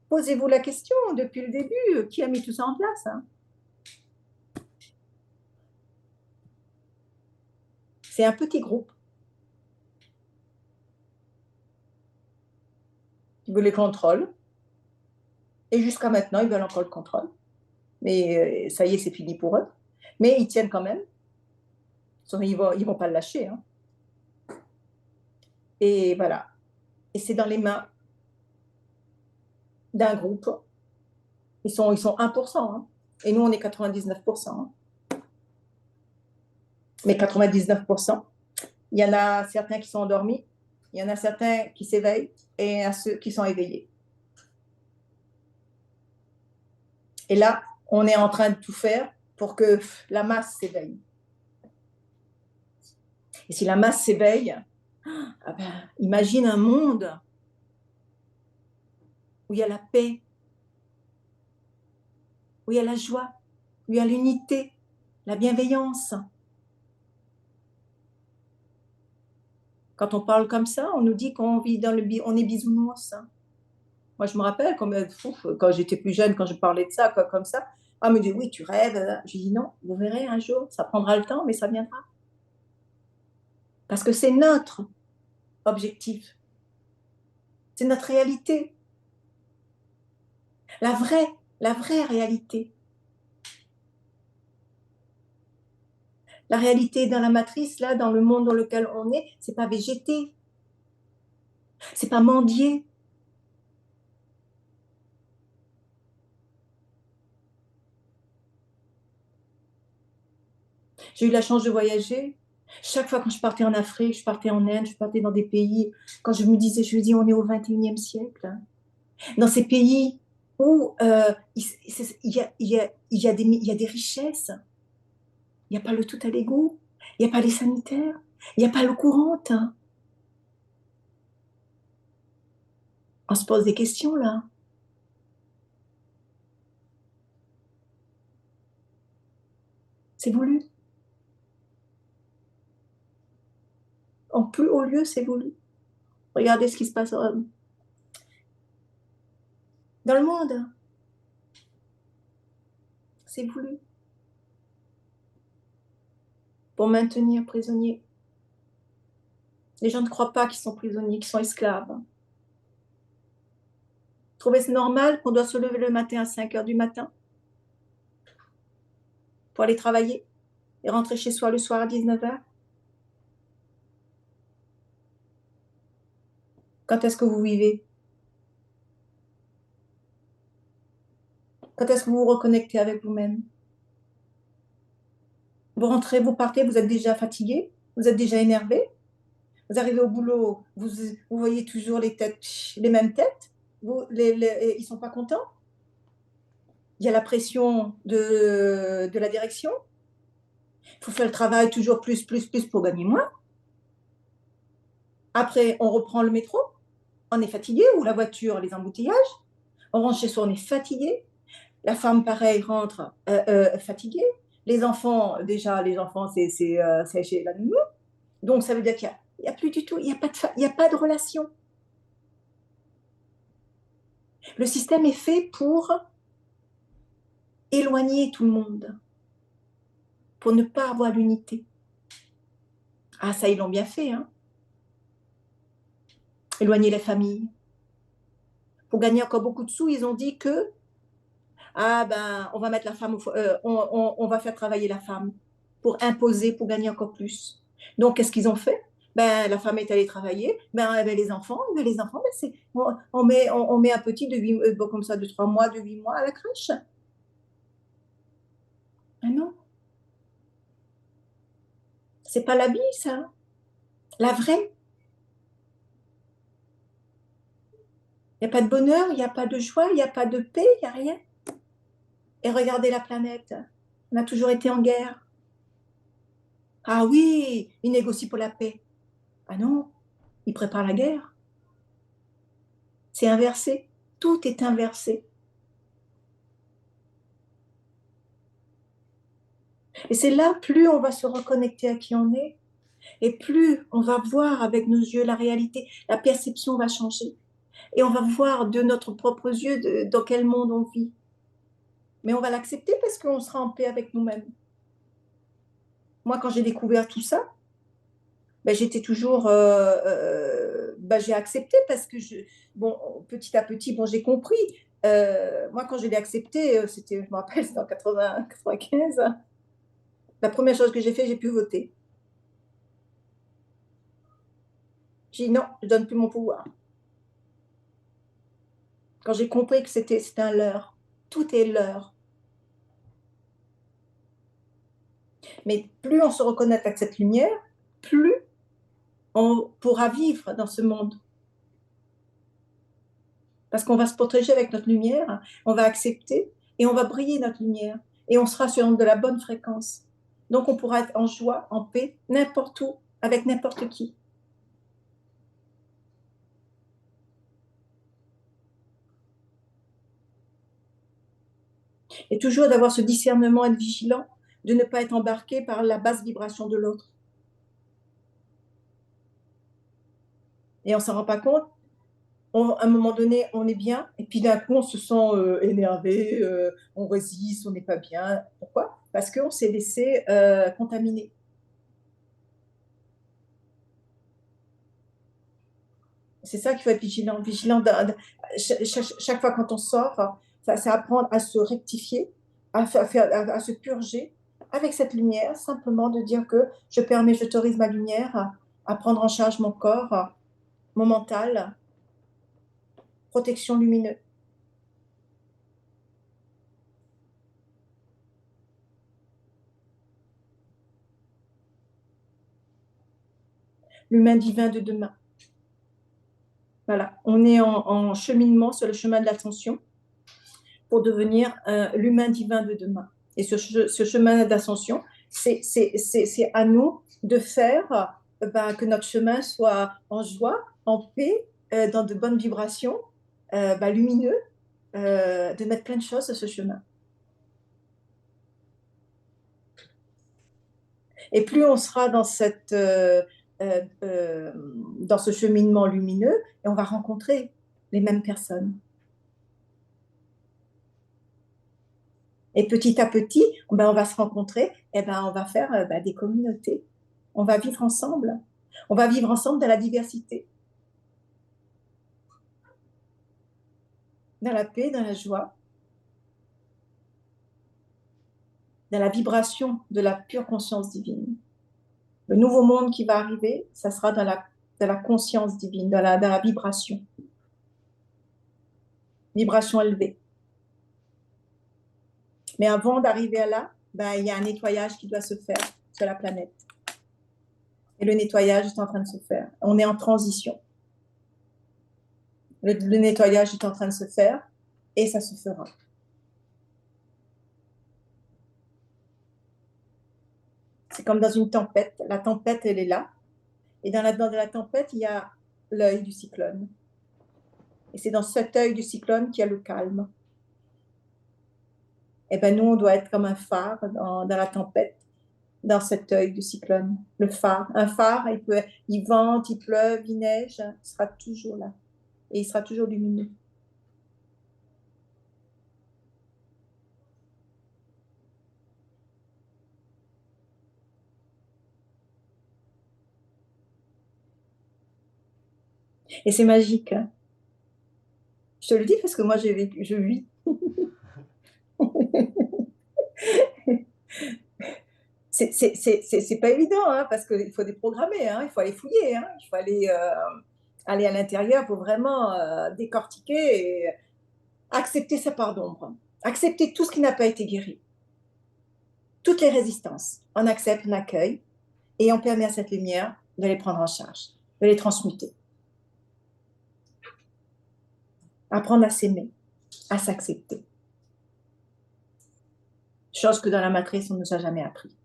posez-vous la question, depuis le début, qui a mis tout ça en place, hein? C'est un petit groupe qui veut les contrôles. Et jusqu'à maintenant, ils veulent encore le contrôle. Mais ça y est, c'est fini pour eux. Mais ils tiennent quand même. Ils vont pas le lâcher, hein. Et voilà. Et c'est dans les mains d'un groupe. Ils sont 1%, hein. Et nous, on est 99%, hein. Mais 99%, il y en a certains qui sont endormis, il y en a certains qui s'éveillent et il y en a ceux qui sont éveillés. Et là, on est en train de tout faire pour que la masse s'éveille. Et si la masse s'éveille, ah ben, imagine un monde où il y a la paix, où il y a la joie, où il y a l'unité, la bienveillance. Quand on parle comme ça, on nous dit qu'on vit on est bisounours. Moi, je me rappelle quand j'étais plus jeune, quand je parlais de ça, comme ça, on me dit oui, tu rêves. Je dis non, vous verrez un jour, ça prendra le temps, mais ça viendra. Parce que c'est notre objectif, c'est notre réalité, la vraie réalité. La réalité dans la matrice, là, dans le monde dans lequel on est, c'est pas végéter, c'est pas mendier. J'ai eu la chance de voyager. Chaque fois quand je partais en Afrique, je partais en Inde, je partais dans des pays, quand je me dis, on est au 21e siècle. Dans ces pays où il y a des richesses, il n'y a pas le tout à l'égout, il n'y a pas les sanitaires, il n'y a pas l'eau courante. On se pose des questions là. C'est voulu. En plus haut lieu, c'est voulu. Regardez ce qui se passe dans le monde. C'est voulu. Pour maintenir prisonniers. Les gens ne croient pas qu'ils sont prisonniers, qu'ils sont esclaves. Trouvez c'est normal qu'on doit se lever le matin à 5 heures du matin pour aller travailler et rentrer chez soi le soir à 19 heures? Quand est-ce que vous vivez? Quand est-ce que vous vous reconnectez avec vous-même? Vous rentrez, vous partez, vous êtes déjà fatigué, vous êtes déjà énervé. Vous arrivez au boulot, vous voyez toujours les têtes, les mêmes têtes. Ils ne sont pas contents. Il y a la pression de la direction. Il faut faire le travail toujours plus pour gagner moins. Après, on reprend le métro. On est fatigué, ou la voiture, les embouteillages. On rentre chez soi, on est fatigué. La femme, pareil, rentre fatiguée. Les enfants, déjà, c'est chez la nounou. Donc, ça veut dire qu'il n'y a plus du tout, il n'y a pas de relation. Le système est fait pour éloigner tout le monde, pour ne pas avoir l'unité. Ah, ça, ils l'ont bien fait, hein. Éloigner les familles. Pour gagner encore beaucoup de sous, ils ont dit que on va mettre la femme, on va faire travailler la femme pour imposer, pour gagner encore plus. Donc, qu'est-ce qu'ils ont fait? La femme est allée travailler. Les enfants, on met un petit comme ça, de 3 mois, de 8 mois à la crèche. Ah non. C'est pas la vie, ça. La vraie. Il n'y a pas de bonheur, il n'y a pas de joie, il n'y a pas de paix, il n'y a rien. Et regardez la planète. On a toujours été en guerre. Ah oui, ils négocient pour la paix. Ah non, ils préparent la guerre. C'est inversé. Tout est inversé. Et c'est là, plus on va se reconnecter à qui on est, et plus on va voir avec nos yeux la réalité, la perception va changer. Et on va voir de notre propre yeux dans quel monde on vit. Mais on va l'accepter parce qu'on sera en paix avec nous-mêmes. Moi, quand j'ai découvert tout ça, j'étais toujours, j'ai accepté parce que petit à petit, j'ai compris. Moi, quand je l'ai accepté, c'était, je me rappelle, c'était en 80, 95. La première chose que j'ai fait, j'ai pu voter. J'ai dit non, je ne donne plus mon pouvoir. Quand j'ai compris que c'était un leurre, tout est leurre. Mais plus on se reconnecte avec cette lumière, plus on pourra vivre dans ce monde. Parce qu'on va se protéger avec notre lumière, on va accepter et on va briller notre lumière. Et on sera sur de la bonne fréquence. Donc on pourra être en joie, en paix, n'importe où, avec n'importe qui. Et toujours d'avoir ce discernement, être vigilant, de ne pas être embarqué par la basse vibration de l'autre. Et on ne s'en rend pas compte. À un moment donné, on est bien, et puis d'un coup, on se sent énervé, on résiste, on n'est pas bien. Pourquoi? Parce qu'on s'est laissé contaminer. C'est ça qu'il faut être vigilant. Vigilant chaque fois quand on sort, c'est apprendre à se rectifier, à se purger avec cette lumière, simplement de dire que je permets, j'autorise ma lumière à prendre en charge mon corps, mon mental, protection lumineuse. L'humain divin de demain. Voilà, on est en cheminement sur le chemin de l'ascension pour devenir l'humain divin de demain. Et ce chemin d'ascension, c'est à nous de faire que notre chemin soit en joie, en paix, dans de bonnes vibrations, lumineux, de mettre plein de choses sur ce chemin. Et plus on sera dans dans ce cheminement lumineux, et on va rencontrer les mêmes personnes. Et petit à petit, on va se rencontrer, et on va faire des communautés. On va vivre ensemble. On va vivre ensemble dans la diversité, dans la paix, dans la joie, dans la vibration de la pure conscience divine. Le nouveau monde qui va arriver, ça sera dans la conscience divine, dans la vibration. Vibration élevée. Mais avant d'arriver à là, il y a un nettoyage qui doit se faire sur la planète. Et le nettoyage est en train de se faire. On est en transition. Le nettoyage est en train de se faire et ça se fera. C'est comme dans une tempête. La tempête, elle est là. Et dans la tempête, il y a l'œil du cyclone. Et c'est dans cet œil du cyclone qu'il y a le calme. Et nous, on doit être comme un phare dans la tempête, dans cet œil du cyclone. Le phare. Un phare, il vente, il pleuve, il neige, il sera toujours là. Et il sera toujours lumineux. Et c'est magique. Hein. Je te le dis parce que moi, je vis. C'est pas évident, hein, parce qu'il faut déprogrammer, hein, il faut aller fouiller, hein, il faut aller à l'intérieur pour vraiment décortiquer et accepter sa part d'ombre, accepter tout ce qui n'a pas été guéri, toutes les résistances. On accepte, on accueille et on permet à cette lumière de les prendre en charge, de les transmuter. Apprendre à s'aimer, à s'accepter. Chose que dans la matrice, on ne nous a jamais appris.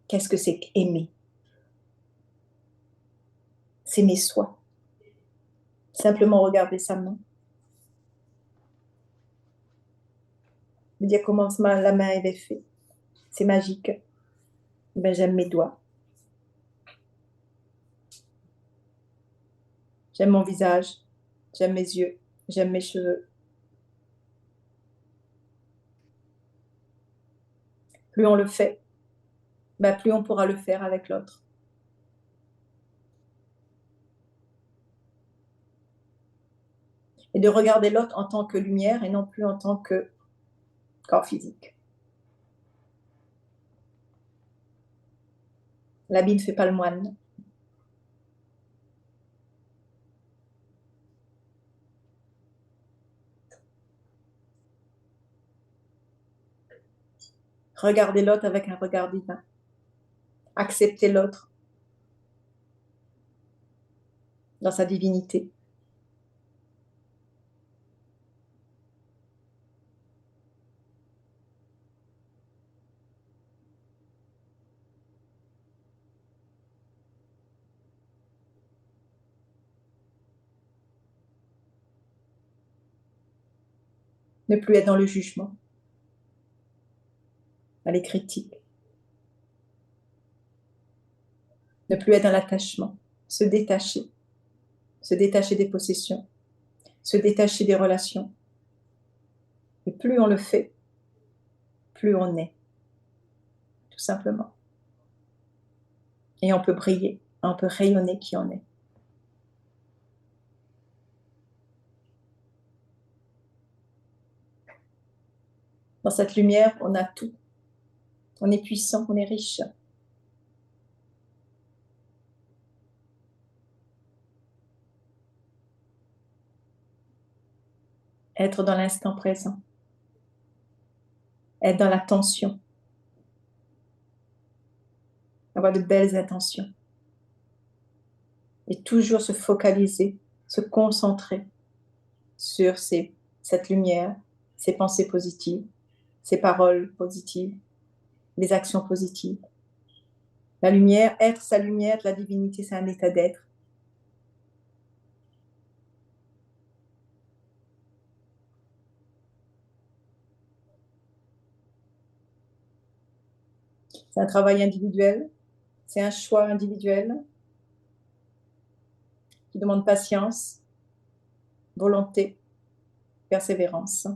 Qu'est-ce que c'est qu'aimer? S'aimer soi. Simplement regarder sa main. Me dire comment la main elle est faite. C'est magique. J'aime mes doigts. J'aime mon visage. J'aime mes yeux. J'aime mes cheveux. Plus on le fait, plus on pourra le faire avec l'autre. et de regarder l'autre en tant que lumière et non plus en tant que corps physique. L'habit ne fait pas le moine. Regardez l'autre avec un regard divin. Acceptez l'autre dans sa divinité. Ne plus être dans le jugement, dans les critiques. Ne plus être dans l'attachement. Se détacher des possessions, se détacher des relations. Et plus on le fait, plus on est, tout simplement. Et on peut briller, on peut rayonner qui on est. Dans cette lumière, on a tout. On est puissant, on est riche. Être dans l'instant présent. Être dans l'attention. Avoir de belles intentions. Et toujours se focaliser, se concentrer sur cette lumière, ces pensées positives, ces paroles positives, les actions positives. La lumière, être sa lumière, la divinité, c'est un état d'être. C'est un travail individuel, c'est un choix individuel qui demande patience, volonté, persévérance,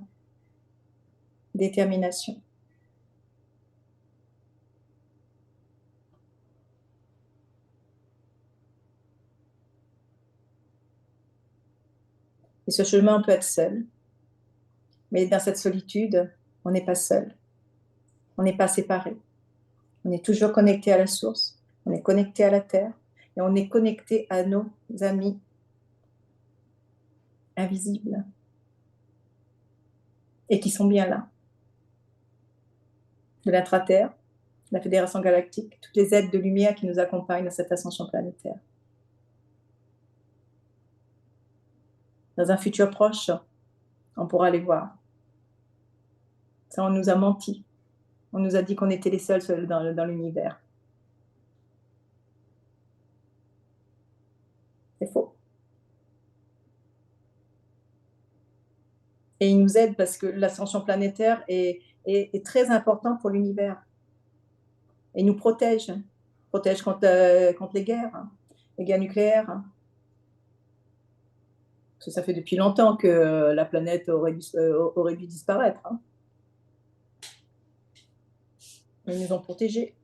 détermination. Et ce chemin, on peut être seul. Mais dans cette solitude, on n'est pas seul. On n'est pas séparé. On est toujours connecté à la source. On est connecté à la terre. Et on est connecté à nos amis invisibles. Et qui sont bien là. De l'intra-terre, de la Fédération galactique, toutes les êtres de lumière qui nous accompagnent dans cette ascension planétaire. Dans un futur proche, on pourra les voir. Ça, on nous a menti. On nous a dit qu'on était les seuls dans l'univers. C'est faux. Et il nous aide parce que l'ascension planétaire est très importante pour l'univers. Et nous protège. Protège contre les guerres nucléaires. Parce que ça fait depuis longtemps que la planète aurait dû disparaître. Mais ils nous ont protégés.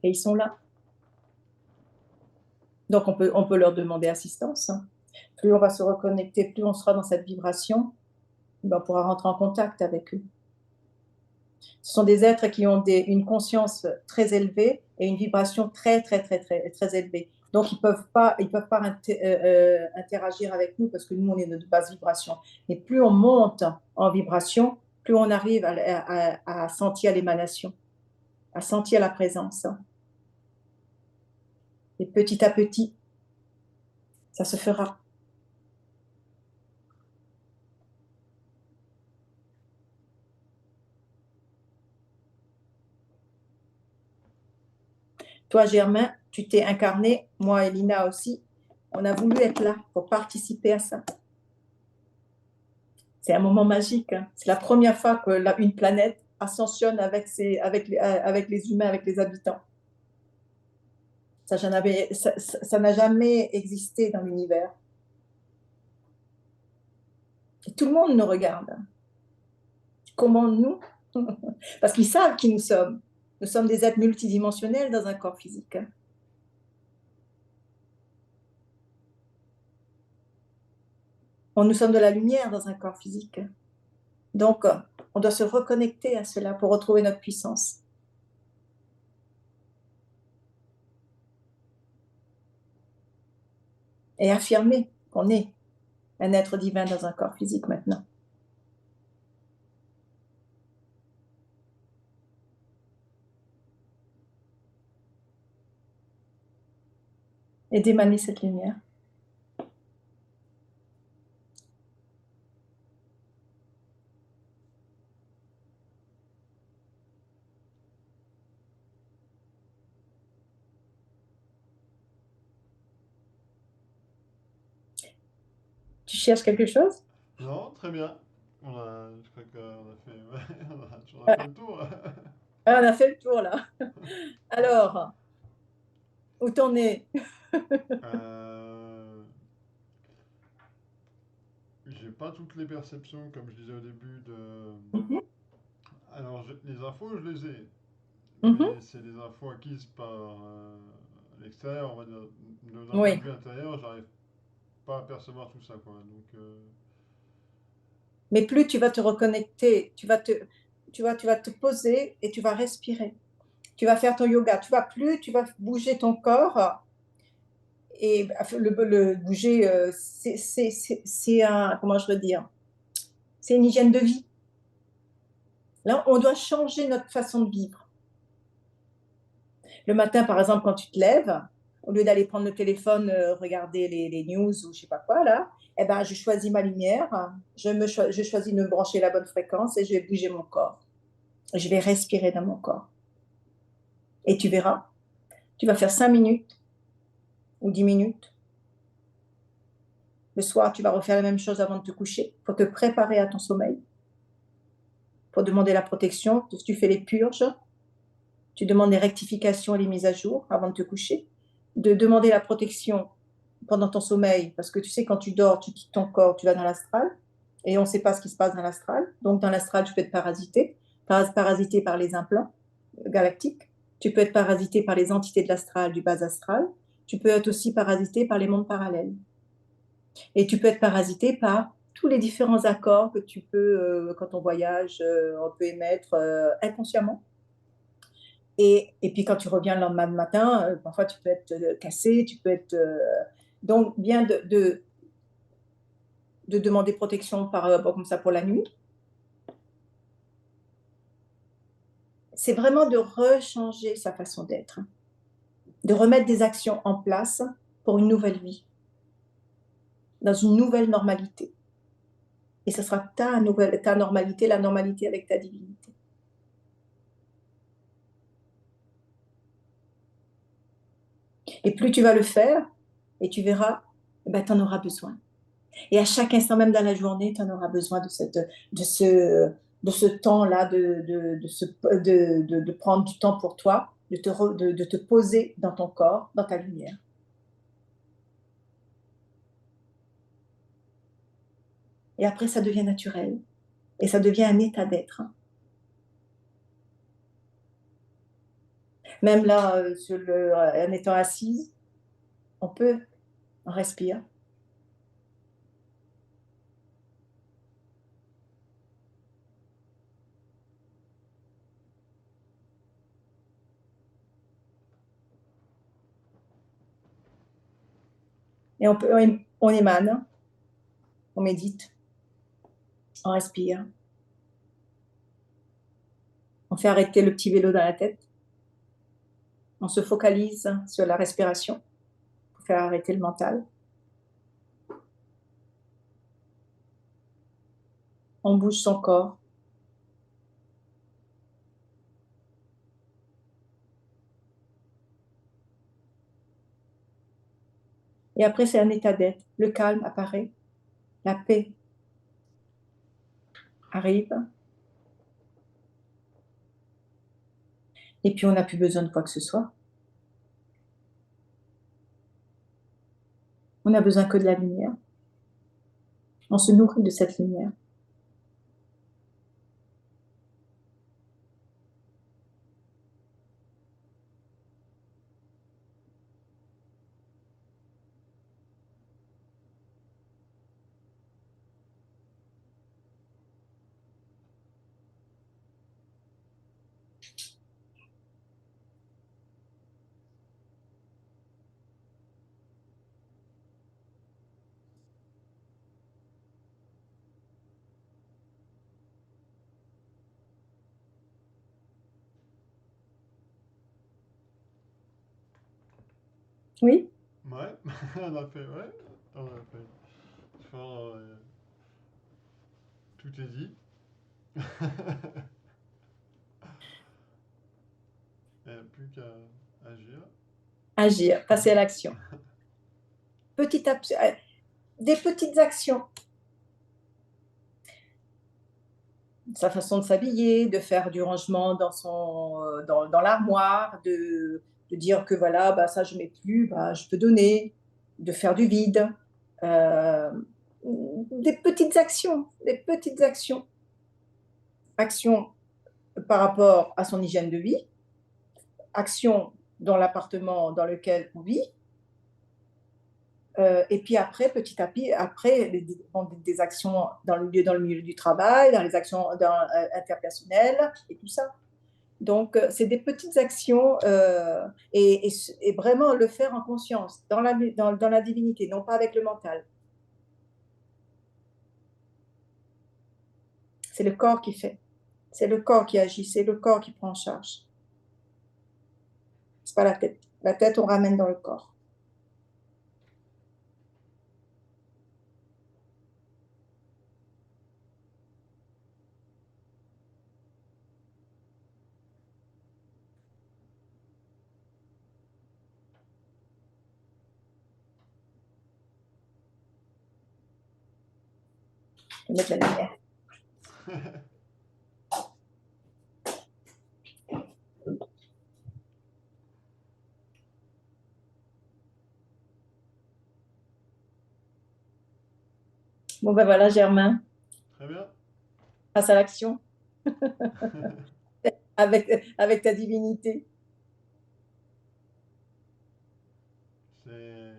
Et ils sont là. Donc, on peut leur demander assistance. Plus on va se reconnecter, plus on sera dans cette vibration, on pourra rentrer en contact avec eux. Ce sont des êtres qui ont une conscience très élevée et une vibration très, très, très, très, très élevée. Donc, ils peuvent pas interagir avec nous parce que nous, on est de basse vibration. Mais plus on monte en vibration, plus on arrive à sentir l'émanation, à sentir la présence. Et petit à petit, ça se fera. Toi, Germain, tu t'es incarné, moi et Lina aussi. On a voulu être là pour participer à ça. C'est un moment magique. C'est la première fois qu'une planète ascensionne avec les humains, avec les habitants. Ça n'a jamais existé dans l'univers. Et tout le monde nous regarde. Comment nous? Parce qu'ils savent qui nous sommes. Nous sommes des êtres multidimensionnels dans un corps physique. Nous sommes de la lumière dans un corps physique. Donc, on doit se reconnecter à cela pour retrouver notre puissance. Et affirmer qu'on est un être divin dans un corps physique maintenant. Et d'émaner cette lumière. Tu cherches quelque chose? Non, très bien. Je crois qu'on a fait, ouais, on a fait le tour. On a fait le tour là. Alors, où t'en es? Euh, j'ai pas toutes les perceptions, comme je disais au début, de... Mhm, Alors, les infos, je les ai, mhm. mais c'est des infos acquises par l'extérieur, on va dire. D'un point de Oui, vue intérieur, j'arrive pas à percevoir tout ça, quoi. Donc, mais plus tu vas te reconnecter, tu vas te poser et tu vas respirer. Tu vas faire ton yoga. Tu vas bouger ton corps et le bouger, c'est un, comment je veux dire, c'est une hygiène de vie. Là, on doit changer notre façon de vivre. Le matin, par exemple, quand tu te lèves, au lieu d'aller prendre le téléphone, regarder les news ou je sais pas quoi, là, eh ben, je choisis ma lumière, je choisis de me brancher la bonne fréquence et je vais bouger mon corps. Je vais respirer dans mon corps. Et tu verras, tu vas faire 5 minutes ou 10 minutes. Le soir, tu vas refaire la même chose avant de te coucher pour te préparer à ton sommeil, pour demander la protection. Tu fais les purges, tu demandes les rectifications et les mises à jour avant de te coucher, de demander la protection pendant ton sommeil, parce que tu sais, quand tu dors, tu quittes ton corps, tu vas dans l'astral, et on ne sait pas ce qui se passe dans l'astral. Donc, dans l'astral, tu peux être parasité, parasité par les implants galactiques, tu peux être parasité par les entités de l'astral, du bas astral, tu peux être aussi parasité par les mondes parallèles. Et tu peux être parasité par tous les différents accords que tu peux, quand on voyage, on peut émettre inconsciemment. Et puis quand tu reviens le lendemain matin, parfois tu peux être cassé, tu peux être... donc bien de demander protection comme ça pour la nuit. C'est vraiment de rechanger sa façon d'être, de remettre des actions en place pour une nouvelle vie, dans une nouvelle normalité. Et ce sera ta normalité, la normalité avec ta divinité. Et plus tu vas le faire, et tu verras, eh ben, tu en auras besoin. Et à chaque instant, même dans la journée, tu en auras besoin de ce temps-là, de prendre du temps pour toi, de te poser dans ton corps, dans ta lumière. Et après, ça devient naturel. Et ça devient un état d'être. Même là, en étant assise, on respire. Et on émane, on médite, on respire. On fait arrêter le petit vélo dans la tête. On se focalise sur la respiration pour faire arrêter le mental. On bouge son corps. Et après, c'est un état d'être. Le calme apparaît. La paix arrive. Et puis, on n'a plus besoin de quoi que ce soit. On n'a besoin que de la lumière. On se nourrit de cette lumière. Oui, Ouais, on a fait, ouais, on a fait. Enfin, tout est dit. Il n'y a plus qu'à agir. agir, passer à l'action. Des petites actions. Sa façon de s'habiller, de faire du rangement dans l'armoire, de dire que voilà, bah, ça je mets plus, bah, je peux donner, de faire du vide. Euh, des petites actions. Actions par rapport à son hygiène de vie, actions dans l'appartement dans lequel on vit, et puis après, petit à petit, après, des actions dans le milieu du travail, dans les actions interpersonnelles et tout ça. Donc, c'est des petites actions et vraiment le faire en conscience, dans la divinité, non pas avec le mental. C'est le corps qui fait. C'est le corps qui agit, c'est le corps qui prend en charge. C'est pas la tête. La tête, on ramène dans le corps. Je vais mettre la lumière. Bon, ben voilà, Germain, Très bien. passe à l'action avec ta divinité. C'est.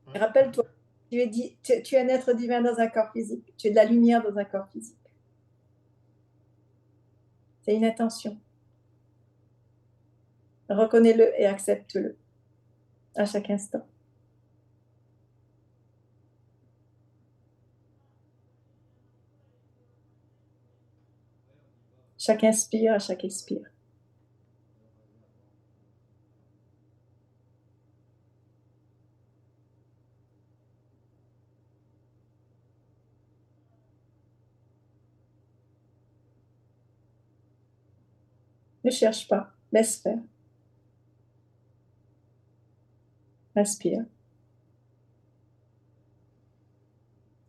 Ouais. Rappelle-toi, tu es un être divin dans un corps physique. Tu es de la lumière dans un corps physique. C'est une intention. Reconnais-le et accepte-le à chaque instant. Chaque inspire, à chaque expire. Ne cherche pas, laisse faire. Inspire.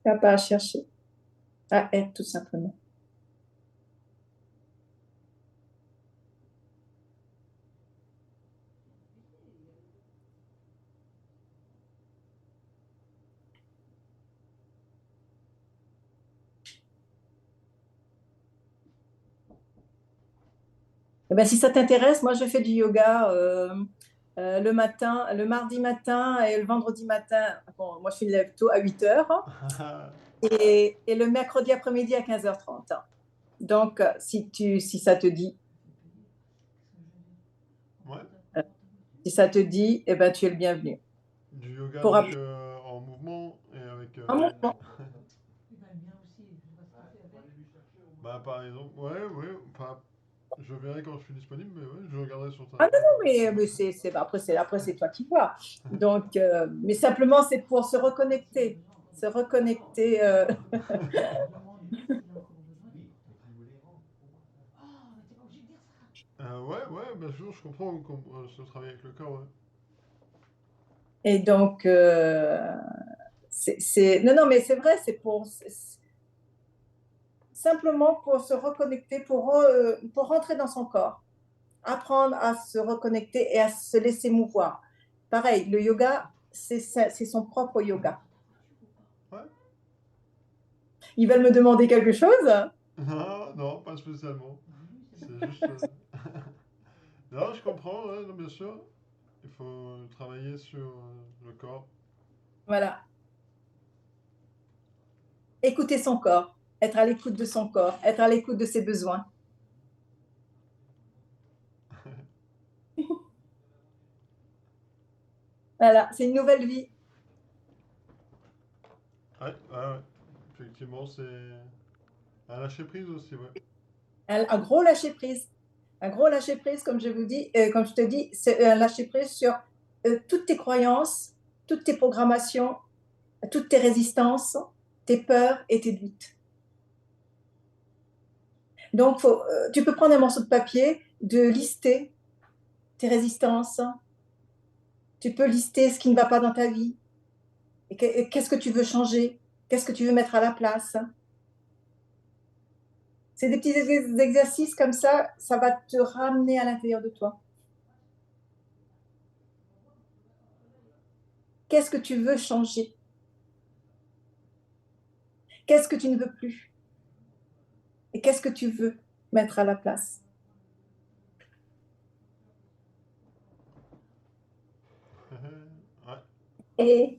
Il n'y a pas à chercher, à être tout simplement. Eh ben, si ça t'intéresse, moi je fais du yoga le matin, le mardi matin et le vendredi matin. Bon, moi je suis lève tôt à 8 heures et le mercredi après-midi à 15h30. Donc, si ça te dit, Ouais. euh, si ça te dit, eh ben, tu es le bienvenu. Du yoga Pour donc en mouvement et avec. un moment. Bah par exemple, ouais, ouais. Enfin, je verrai quand je suis disponible, mais ouais, je regarderai sur ta. Ah non, non, mais après, c'est toi qui vois. Donc, mais simplement, c'est pour se reconnecter. Se reconnecter. Ouais, ouais, bien sûr, je comprends qu'on se travaille avec le corps, ouais. Et donc, non, non, mais c'est vrai, simplement pour se reconnecter, pour rentrer dans son corps, apprendre à se reconnecter et à se laisser mouvoir. Pareil, le yoga, c'est son propre yoga. Ouais. Ils veulent me demander quelque chose? Non, non, pas spécialement. C'est juste. Non, je comprends, ouais, non, bien sûr. Il faut travailler sur le corps. Voilà. Écouter son corps, être à l'écoute de son corps, être à l'écoute de ses besoins. Voilà, c'est une nouvelle vie. Ouais, ouais, ouais. Effectivement, c'est un lâcher prise aussi, ouais. Un gros lâcher prise. Un gros lâcher prise, comme je vous dis, comme je te dis, c'est un lâcher prise sur toutes tes croyances, toutes tes programmations, toutes tes résistances, tes peurs et tes doutes. Donc, tu peux prendre un morceau de papier, de lister tes résistances. Tu peux lister ce qui ne va pas dans ta vie. Et qu'est-ce que tu veux changer? Qu'est-ce que tu veux mettre à la place? C'est des petits exercices comme ça va te ramener à l'intérieur de toi. Qu'est-ce que tu veux changer? Qu'est-ce que tu ne veux plus? Et qu'est-ce que tu veux mettre à la place? Ouais. Et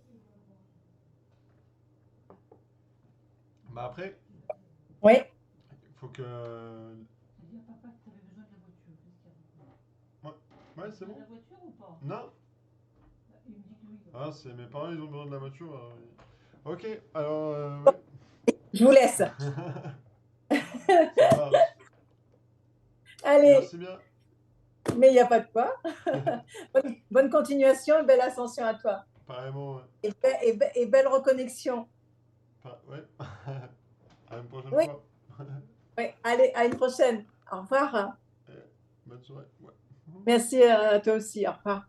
Bah après, oui, il faut que. Ouais, ouais, c'est bon. Non? Ah, c'est mes parents, ils ont besoin de la voiture. Ok, alors, ouais. je vous laisse. Ça marche. Allez, Merci bien. mais il n'y a pas de quoi. Bonne continuation et belle ascension à toi. Pareillement, ouais. Et belle reconnexion. Ouais. À une prochaine Oui, fois. oui. Allez, à une prochaine. Au revoir. Eh, bonne soirée. Ouais. Merci à toi aussi. Au revoir.